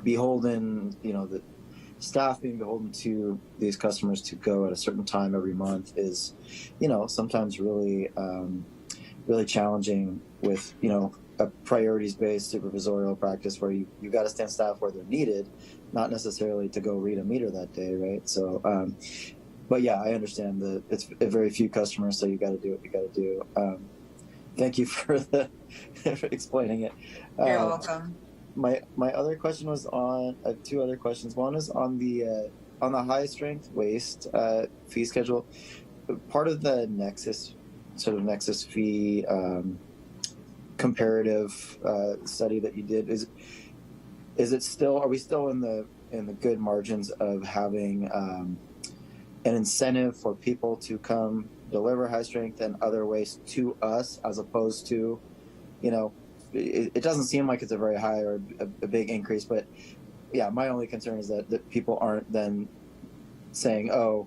beholden, the staff being beholden to these customers to go at a certain time every month is, sometimes really, really challenging with, a priorities-based supervisorial practice where you got to stand staff where they're needed, not necessarily to go read a meter that day, right? So, but yeah, I understand that it's very few customers, so you got to do what you got to do. Thank you for for explaining it. You're welcome. My other question was on two other questions. One is on the high strength waste fee schedule. Part of the Nexus fee comparative study that you did, is it still, are we still in the good margins of having an incentive for people to come deliver high strength and other waste to us, as opposed to, it doesn't seem like it's a very high or a big increase, but yeah, my only concern is that people aren't then saying, oh,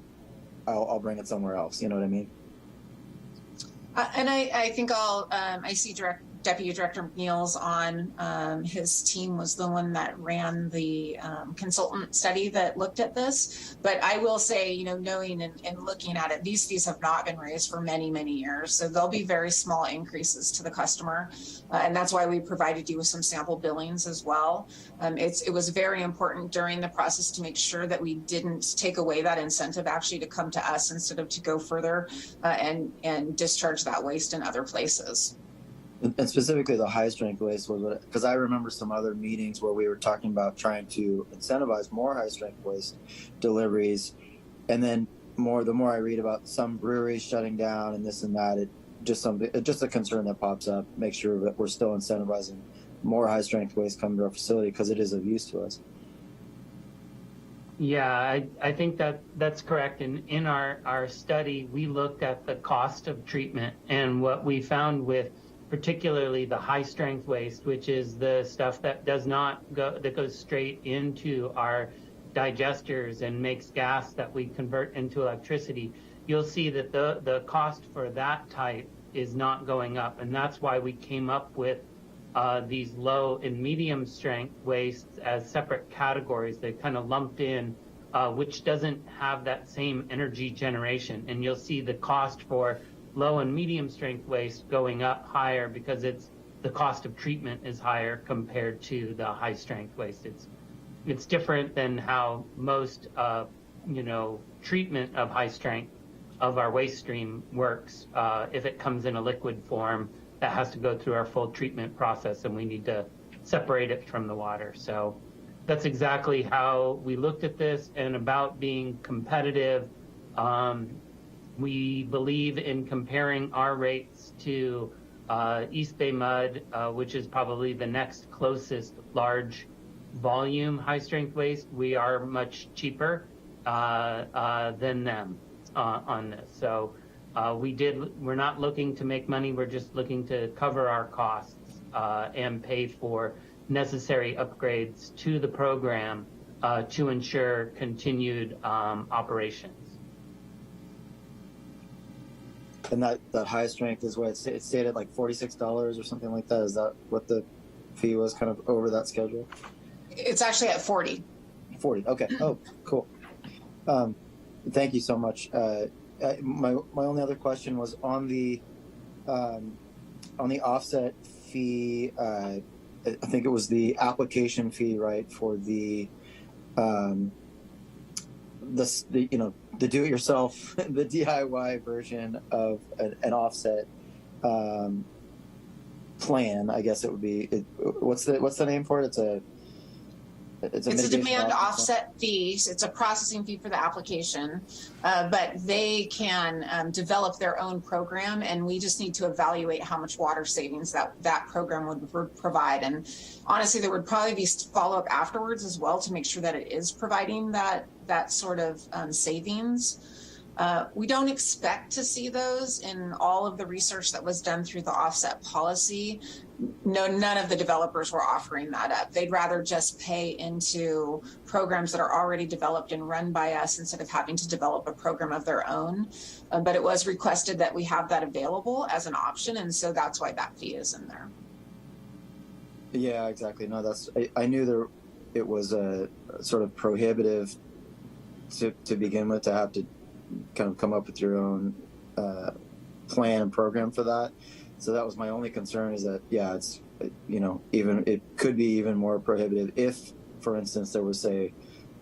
I'll bring it somewhere else. You know what I mean? And I think I see Deputy Director McNeil's on. His team was the one that ran the consultant study that looked at this. But I will say, knowing and looking at it, these fees have not been raised for many, many years. So there'll be very small increases to the customer. And that's why we provided you with some sample billings as well. It was very important during the process to make sure that we didn't take away that incentive actually to come to us instead of to go further and discharge that waste in other places. And specifically the high strength waste was, because I remember some other meetings where we were talking about trying to incentivize more high strength waste deliveries, and then the more I read about some breweries shutting down and this and that, it's just a concern that pops up. Make sure that we're still incentivizing more high strength waste coming to our facility, because it is of use to us. Yeah, I think that's correct. And in our study, we looked at the cost of treatment, and what we found with particularly the high strength waste, which is the stuff that goes straight into our digesters and makes gas that we convert into electricity, you'll see that the cost for that type is not going up. And that's why we came up with these low and medium strength wastes as separate categories. They kind of lumped in, which doesn't have that same energy generation. And you'll see the cost for low and medium strength waste going up higher because the cost of treatment is higher compared to the high strength waste. It's different than how most treatment of high strength of our waste stream works. If it comes in a liquid form, that has to go through our full treatment process, and we need to separate it from the water. So that's exactly how we looked at this. And about being competitive, we believe in comparing our rates to East Bay Mud, which is probably the next closest large volume high strength waste. We are much cheaper than them on this. So we're not looking to make money. We're just looking to cover our costs and pay for necessary upgrades to the program to ensure continued operations. And that high strength is what it stayed at, like $46 or something like that. Is that what the fee was, kind of over that schedule? It's actually at 40. 40. Okay. Oh, cool. Thank you so much. My only other question was on the offset fee. I think it was the application fee, right, for the do-it-yourself, the DIY version of an offset plan. I guess it would be. What's the name for it? It's a demand offset fee. It's a processing fee for the application, but they can develop their own program, and we just need to evaluate how much water savings that program would provide. And honestly, there would probably be follow-up afterwards as well to make sure that it is providing that sort of savings. We don't expect to see those in all of the research that was done through the offset policy. No, none of the developers were offering that up. They'd rather just pay into programs that are already developed and run by us instead of having to develop a program of their own. But it was requested that we have that available as an option, and so that's why that fee is in there. Yeah, exactly. No, I knew it was a sort of prohibitive to begin with, to have to kind of come up with your own plan and program for that. So that was my only concern, is that, yeah, it's, even it could be even more prohibitive if, for instance, there was, say,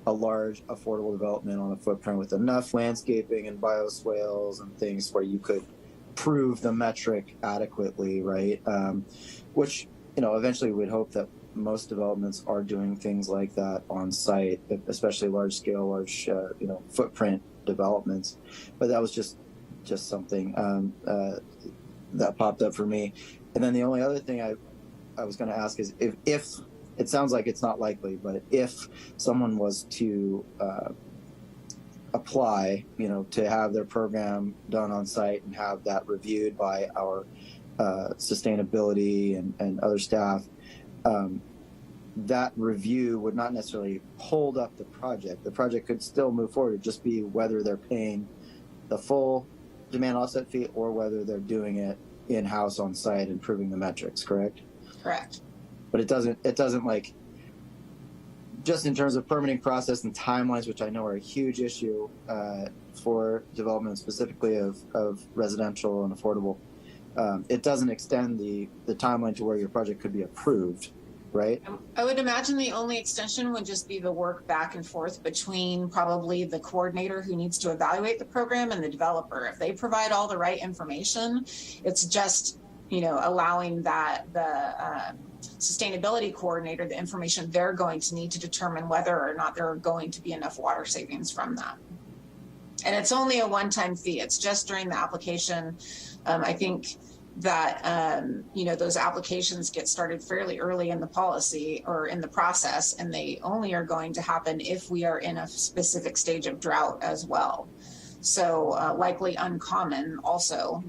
a large affordable development on a footprint with enough landscaping and bioswales and things where you could prove the metric adequately, right? Which, eventually we'd hope that most developments are doing things like that on site, especially large scale, large, footprint developments. But that was just something that popped up for me. And then the only other thing I was going to ask is if it sounds like it's not likely, but if someone was to apply, to have their program done on site and have that reviewed by our sustainability and other staff, that review would not necessarily hold up the project. The project could still move forward. It'd just be whether they're paying the full demand offset fee or whether they're doing it in-house on site and proving the metrics, correct? Correct. But it doesn't like, just in terms of permitting process and timelines, which I know are a huge issue for development, specifically of residential and affordable, it doesn't extend the timeline to where your project could be approved, right? I would imagine the only extension would just be the work back and forth between probably the coordinator who needs to evaluate the program and the developer. If they provide all the right information, it's just, allowing the sustainability coordinator the information they're going to need to determine whether or not there are going to be enough water savings from that. And it's only a one-time fee. It's just during the application. I think that, those applications get started fairly early in the policy or in the process, and they only are going to happen if we are in a specific stage of drought as well. So likely uncommon also,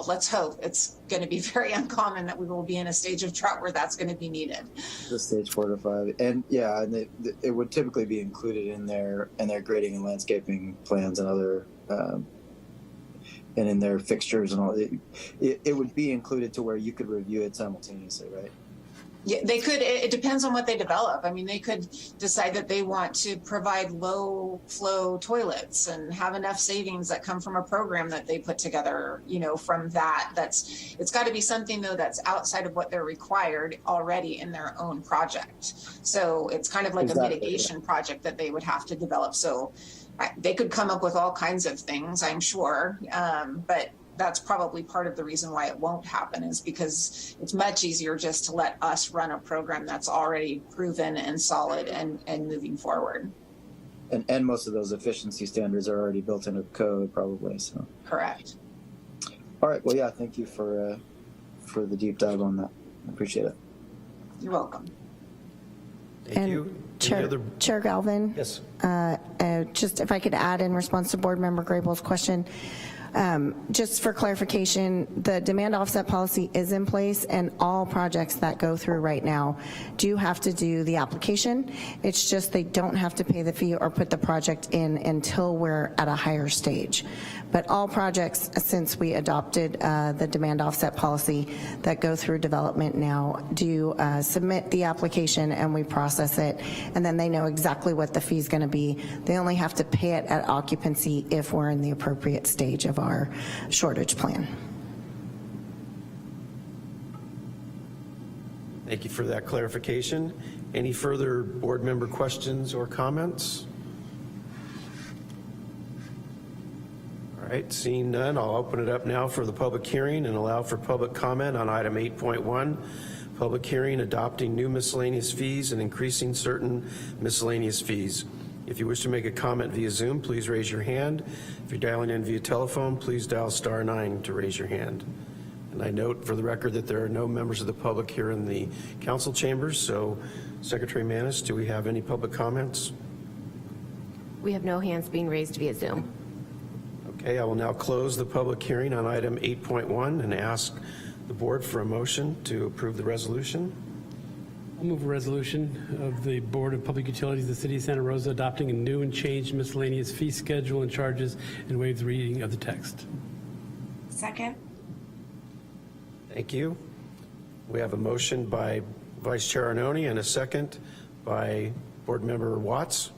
let's hope it's going to be very uncommon that we will be in a stage of drought where that's going to be needed. The stage 4 to 5. And yeah, and it would typically be included in their grading and landscaping plans and other, and in their fixtures and all. It would be included to where you could review it simultaneously, right? Yeah, they could. It depends on what they develop. I mean, they could decide that they want to provide low flow toilets and have enough savings that come from a program that they put together, from that. It's got to be something, though, that's outside of what they're required already in their own project. So it's kind of like a mitigation project that they would have to develop. So they could come up with all kinds of things, I'm sure, but that's probably part of the reason why it won't happen, is because it's much easier just to let us run a program that's already proven and solid and moving forward. And most of those efficiency standards are already built into code, probably. So correct. All right. Well, yeah. Thank you for the deep dive on that. I appreciate it. You're welcome. Thank you. Chair Galvin? Yes. Just if I could add in response to Board Member Grable's question, Just for clarification, the demand offset policy is in place, and all projects that go through right now do have to do the application. It's just they don't have to pay the fee or put the project in until we're at a higher stage. But all projects, since we adopted the demand offset policy that go through development now, do submit the application and we process it, and then they know exactly what the fee is going to be. They only have to pay it at occupancy if we're in the appropriate stage of our shortage plan. Thank you for that clarification. Any further board member questions or comments? All right, seeing none, I'll open it up now for the public hearing and allow for public comment on item 8.1, public hearing adopting new miscellaneous fees and increasing certain miscellaneous fees. If you wish to make a comment via Zoom, please raise your hand. If you're dialing in via telephone, please dial *9 to raise your hand. And I note for the record that there are no members of the public here in the council chambers, so Secretary Manis, do we have any public comments? We have no hands being raised via Zoom. Okay, I will now close the public hearing on item 8.1 and ask the board for a motion to approve the resolution. I'll move a resolution of the Board of Public Utilities of the City of Santa Rosa adopting a new and changed miscellaneous fee schedule and charges and waive the reading of the text. Second. Thank you. We have a motion by Vice Chair Arnone and a second by Board Member Watts.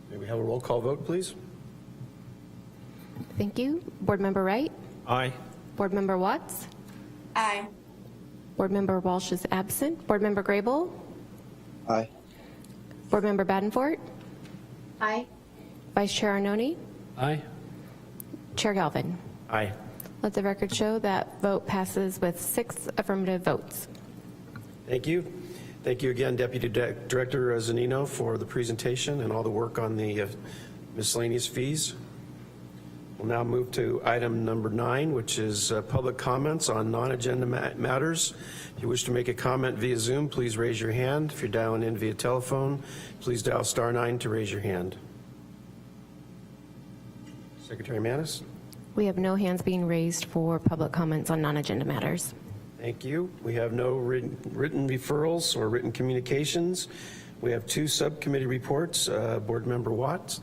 May we have a roll call vote, please? Thank you. Board Member Wright? Aye. Board Member Watts? Aye. Board Member Walsh is absent. Board Member Grable? Aye. Board Member Badenfort? Aye. Vice Chair Arnone? Aye. Chair Galvin? Aye. Let the record show that vote passes with 6 affirmative votes. Thank you. Thank you again, Deputy Director Zanino, for the presentation and all the work on the miscellaneous fees. We'll now move to item number 9, which is public comments on non-agenda matters. If you wish to make a comment via Zoom, please raise your hand. If you're dialing in via telephone, please dial *9 to raise your hand. Secretary Manis? We have no hands being raised for public comments on non-agenda matters. Thank you. We have no written referrals or written communications. We have 2 subcommittee reports. Board Member Watts?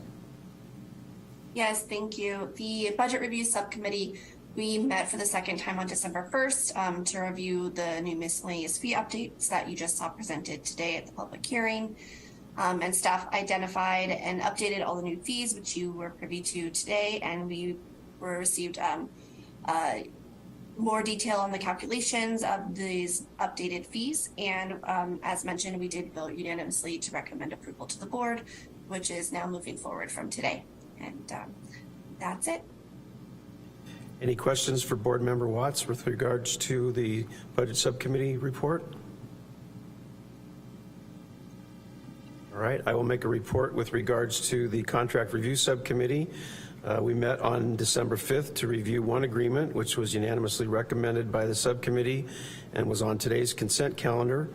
Yes, thank you. The Budget Review Subcommittee, we met for the second time on December 1st to review the new miscellaneous fee updates that you just saw presented today at the public hearing. And staff identified and updated all the new fees, which you were privy to today, and we received more detail on the calculations of these updated fees. And as mentioned, we did vote unanimously to recommend approval to the board, which is now moving forward from today. And that's it. Any questions for Board Member Watts with regards to the Budget Subcommittee report? All right, I will make a report with regards to the Contract Review Subcommittee. We met on December 5th to review one agreement, which was unanimously recommended by the subcommittee and was on today's consent calendar.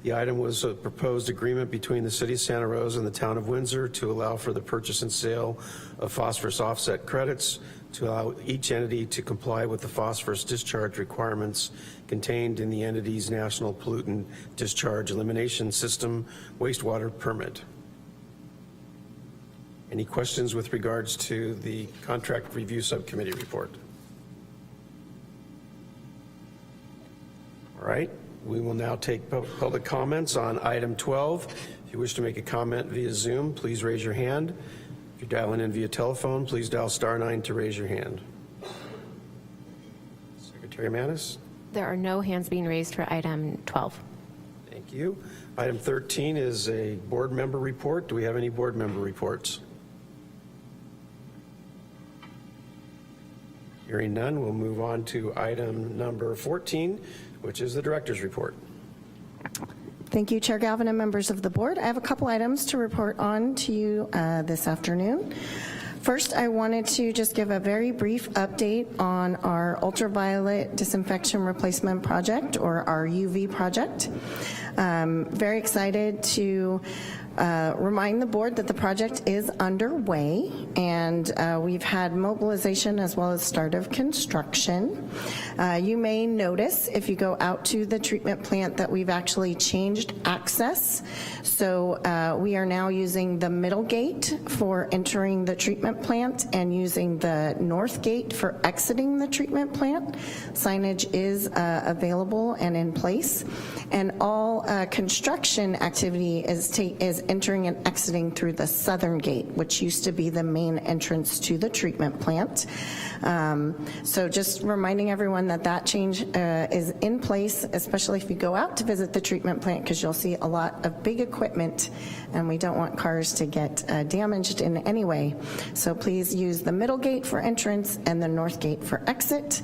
The item was a proposed agreement between the City of Santa Rosa and the Town of Windsor to allow for the purchase and sale of phosphorus offset credits to allow each entity to comply with the phosphorus discharge requirements contained in the entity's National Pollutant Discharge Elimination System wastewater permit. Any questions with regards to the Contract Review Subcommittee report? All right, we will now take public comments on item 12. If you wish to make a comment via Zoom, please raise your hand. If you're dialing in via telephone, please dial *9 to raise your hand. Secretary Manis? There are no hands being raised for item 12. Thank you. Item 13 is a board member report. Do we have any board member reports? Hearing none, we'll move on to item number 14, which is the director's report. Thank you, Chair Galvin and members of the board. I have a couple items to report on to you this afternoon. First, I wanted to just give a very brief update on our ultraviolet disinfection replacement project, or our UV project. Very excited to Remind the board that the project is underway, and we've had mobilization as well as start of construction. You may notice if you go out to the treatment plant that we've actually changed access. So we are now using the middle gate for entering the treatment plant and using the north gate for exiting the treatment plant. Signage is available and in place, and all construction activity is entering and exiting through the southern gate, which used to be the main entrance to the treatment plant. So just reminding everyone that that change is in place, especially if you go out to visit the treatment plant, because you'll see a lot of big equipment, and we don't want cars to get damaged in any way. So please use the middle gate for entrance and the north gate for exit.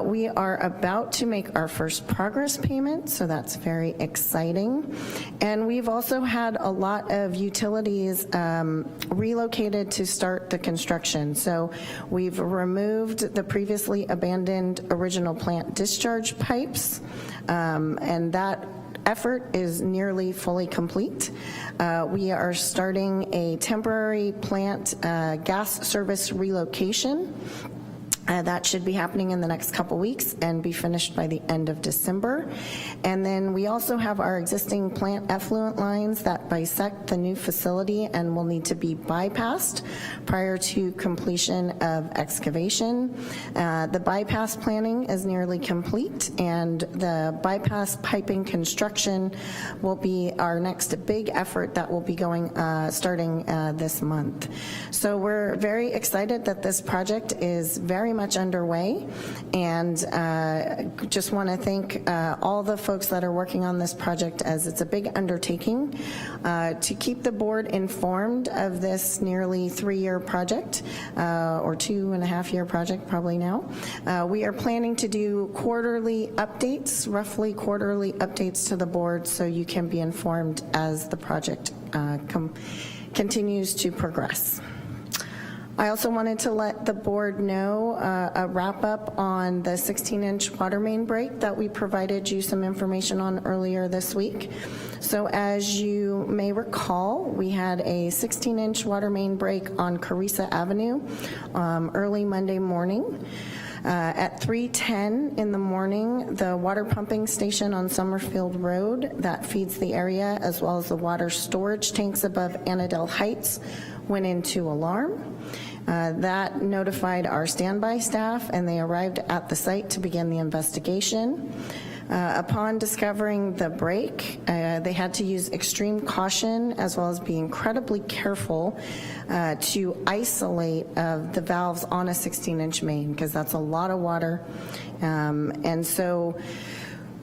We are about to make our first progress payment, so that's very exciting. And we've also had a lot of utilities relocated to start the construction. So we've removed the previously abandoned original plant discharge pipes, and that effort is nearly fully complete. We are starting a temporary plant gas service relocation. That should be happening in the next couple weeks and be finished by the end of December. And then we also have our existing plant effluent lines that bisect the new facility and will need to be bypassed prior to completion of excavation. The bypass planning is nearly complete, and the bypass piping construction will be our next big effort that will be going starting this month. So we're very excited that this project is very much underway, and just want to thank all the folks that are working on this project, as it's a big undertaking. To keep the board informed of this nearly 3-year project, or 2.5-year project probably now, we are planning to do quarterly updates, roughly quarterly updates to the board, so you can be informed as the project continues to progress. I also wanted to let the board know a wrap up on the 16-inch water main break that we provided you some information on earlier this week. So as you may recall, we had a 16-inch water main break on Carissa Avenue early Monday morning. At 3:10 in the morning, the water pumping station on Summerfield Road that feeds the area, as well as the water storage tanks above Annandale Heights, went into alarm. That notified our standby staff, and they arrived at the site to begin the investigation. Upon discovering the break, they had to use extreme caution as well as be incredibly careful to isolate the valves on a 16-inch main, because that's a lot of water. And so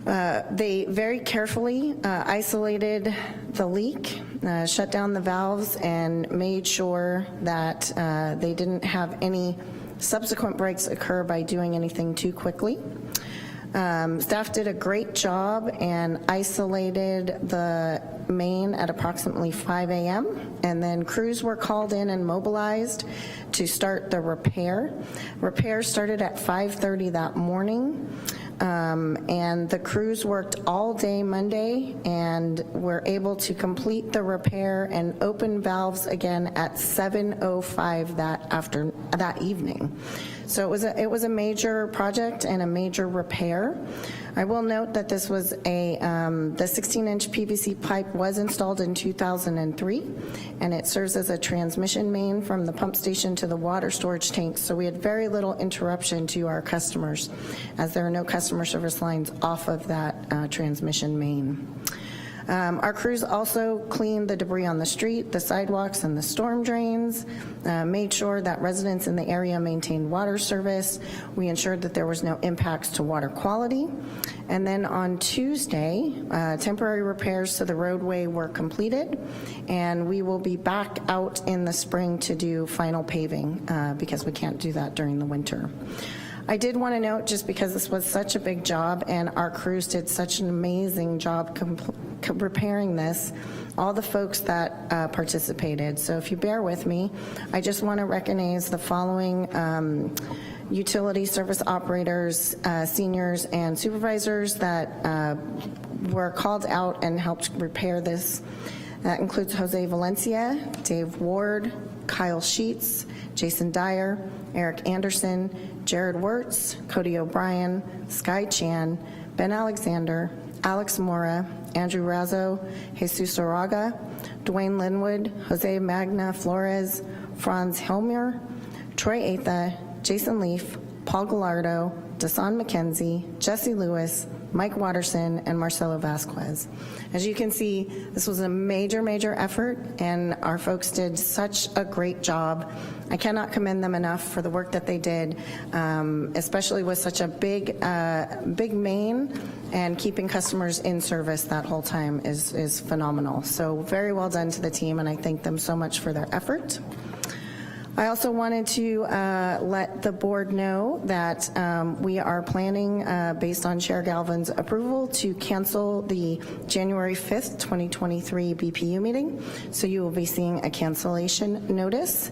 they very carefully isolated the leak, shut down the valves, and made sure that they didn't have any subsequent breaks occur by doing anything too quickly. Staff did a great job and isolated the main at approximately 5 a.m. and then crews were called in and mobilized to start the repair. Repair started at 5:30 that morning. And the crews worked all day Monday and were able to complete the repair and open valves again at 7:05 that evening. So it was a major project and a major repair. I will note that this was the 16-inch PVC pipe was installed in 2003, and it serves as a transmission main from the pump station to the water storage tanks. So we had very little interruption to our customers, as there are no customer service lines off of that transmission main. Our crews also cleaned the debris on the street, the sidewalks, and the storm drains, made sure that residents in the area maintained water service. We ensured that there was no impacts to water quality. And then on Tuesday, temporary repairs to the roadway were completed, and we will be back out in the spring to do final paving because we can't do that during the winter. I did want to note, just because this was such a big job and our crews did such an amazing job repairing this, all the folks that participated. So if you bear with me, I just want to recognize the following utility service operators, seniors, and supervisors that were called out and helped repair this. That includes Jose Valencia, Dave Ward, Kyle Sheets, Jason Dyer, Eric Anderson, Jared Wirtz, Cody O'Brien, Sky Chan, Ben Alexander, Alex Mora, Andrew Razzo, Jesus Oraga, Dwayne Linwood, Jose Magna Flores, Franz Helmer, Troy Atha, Jason Leaf, Paul Gallardo, Dasan McKenzie, Jesse Lewis, Mike Watterson, and Marcelo Vasquez. As you can see, this was a major, major effort, and our folks did such a great job. I cannot commend them enough for the work that they did, especially with such a big main, and keeping customers in service that whole time is phenomenal. So very well done to the team, and I thank them so much for their effort. I also wanted to let the board know that we are planning, based on Chair Galvin's approval, to cancel the January 5th, 2023 BPU meeting. So you will be seeing a cancellation notice.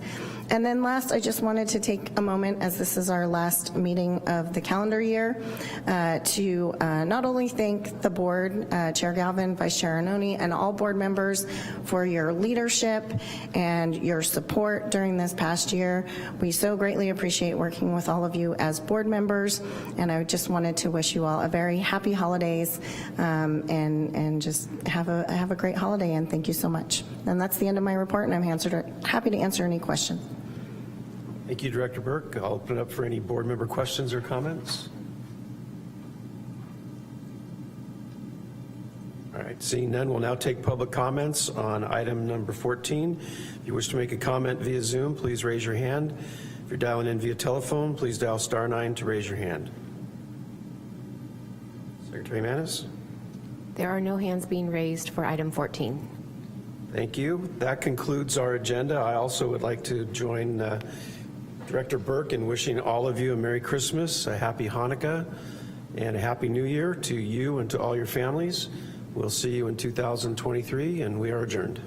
And then last, I just wanted to take a moment, as this is our last meeting of the calendar year, to not only thank the board, Chair Galvin, Vice Chair Arnone, and all board members for your leadership and your support during this past year. We so greatly appreciate working with all of you as board members, and I just wanted to wish you all a very happy holidays, and just have a great holiday, and thank you so much. And that's the end of my report, and I'm happy to answer any questions. Thank you, Director Burke. I'll open it up for any board member questions or comments. All right, seeing none, we'll now take public comments on item number 14. If you wish to make a comment via Zoom, please raise your hand. If you're dialing in via telephone, please dial *9 to raise your hand. Secretary Manis? There are no hands being raised for item 14. Thank you. That concludes our agenda. I also would like to join Director Burke in wishing all of you a Merry Christmas, a Happy Hanukkah, and a Happy New Year to you and to all your families. We'll see you in 2023, and we are adjourned.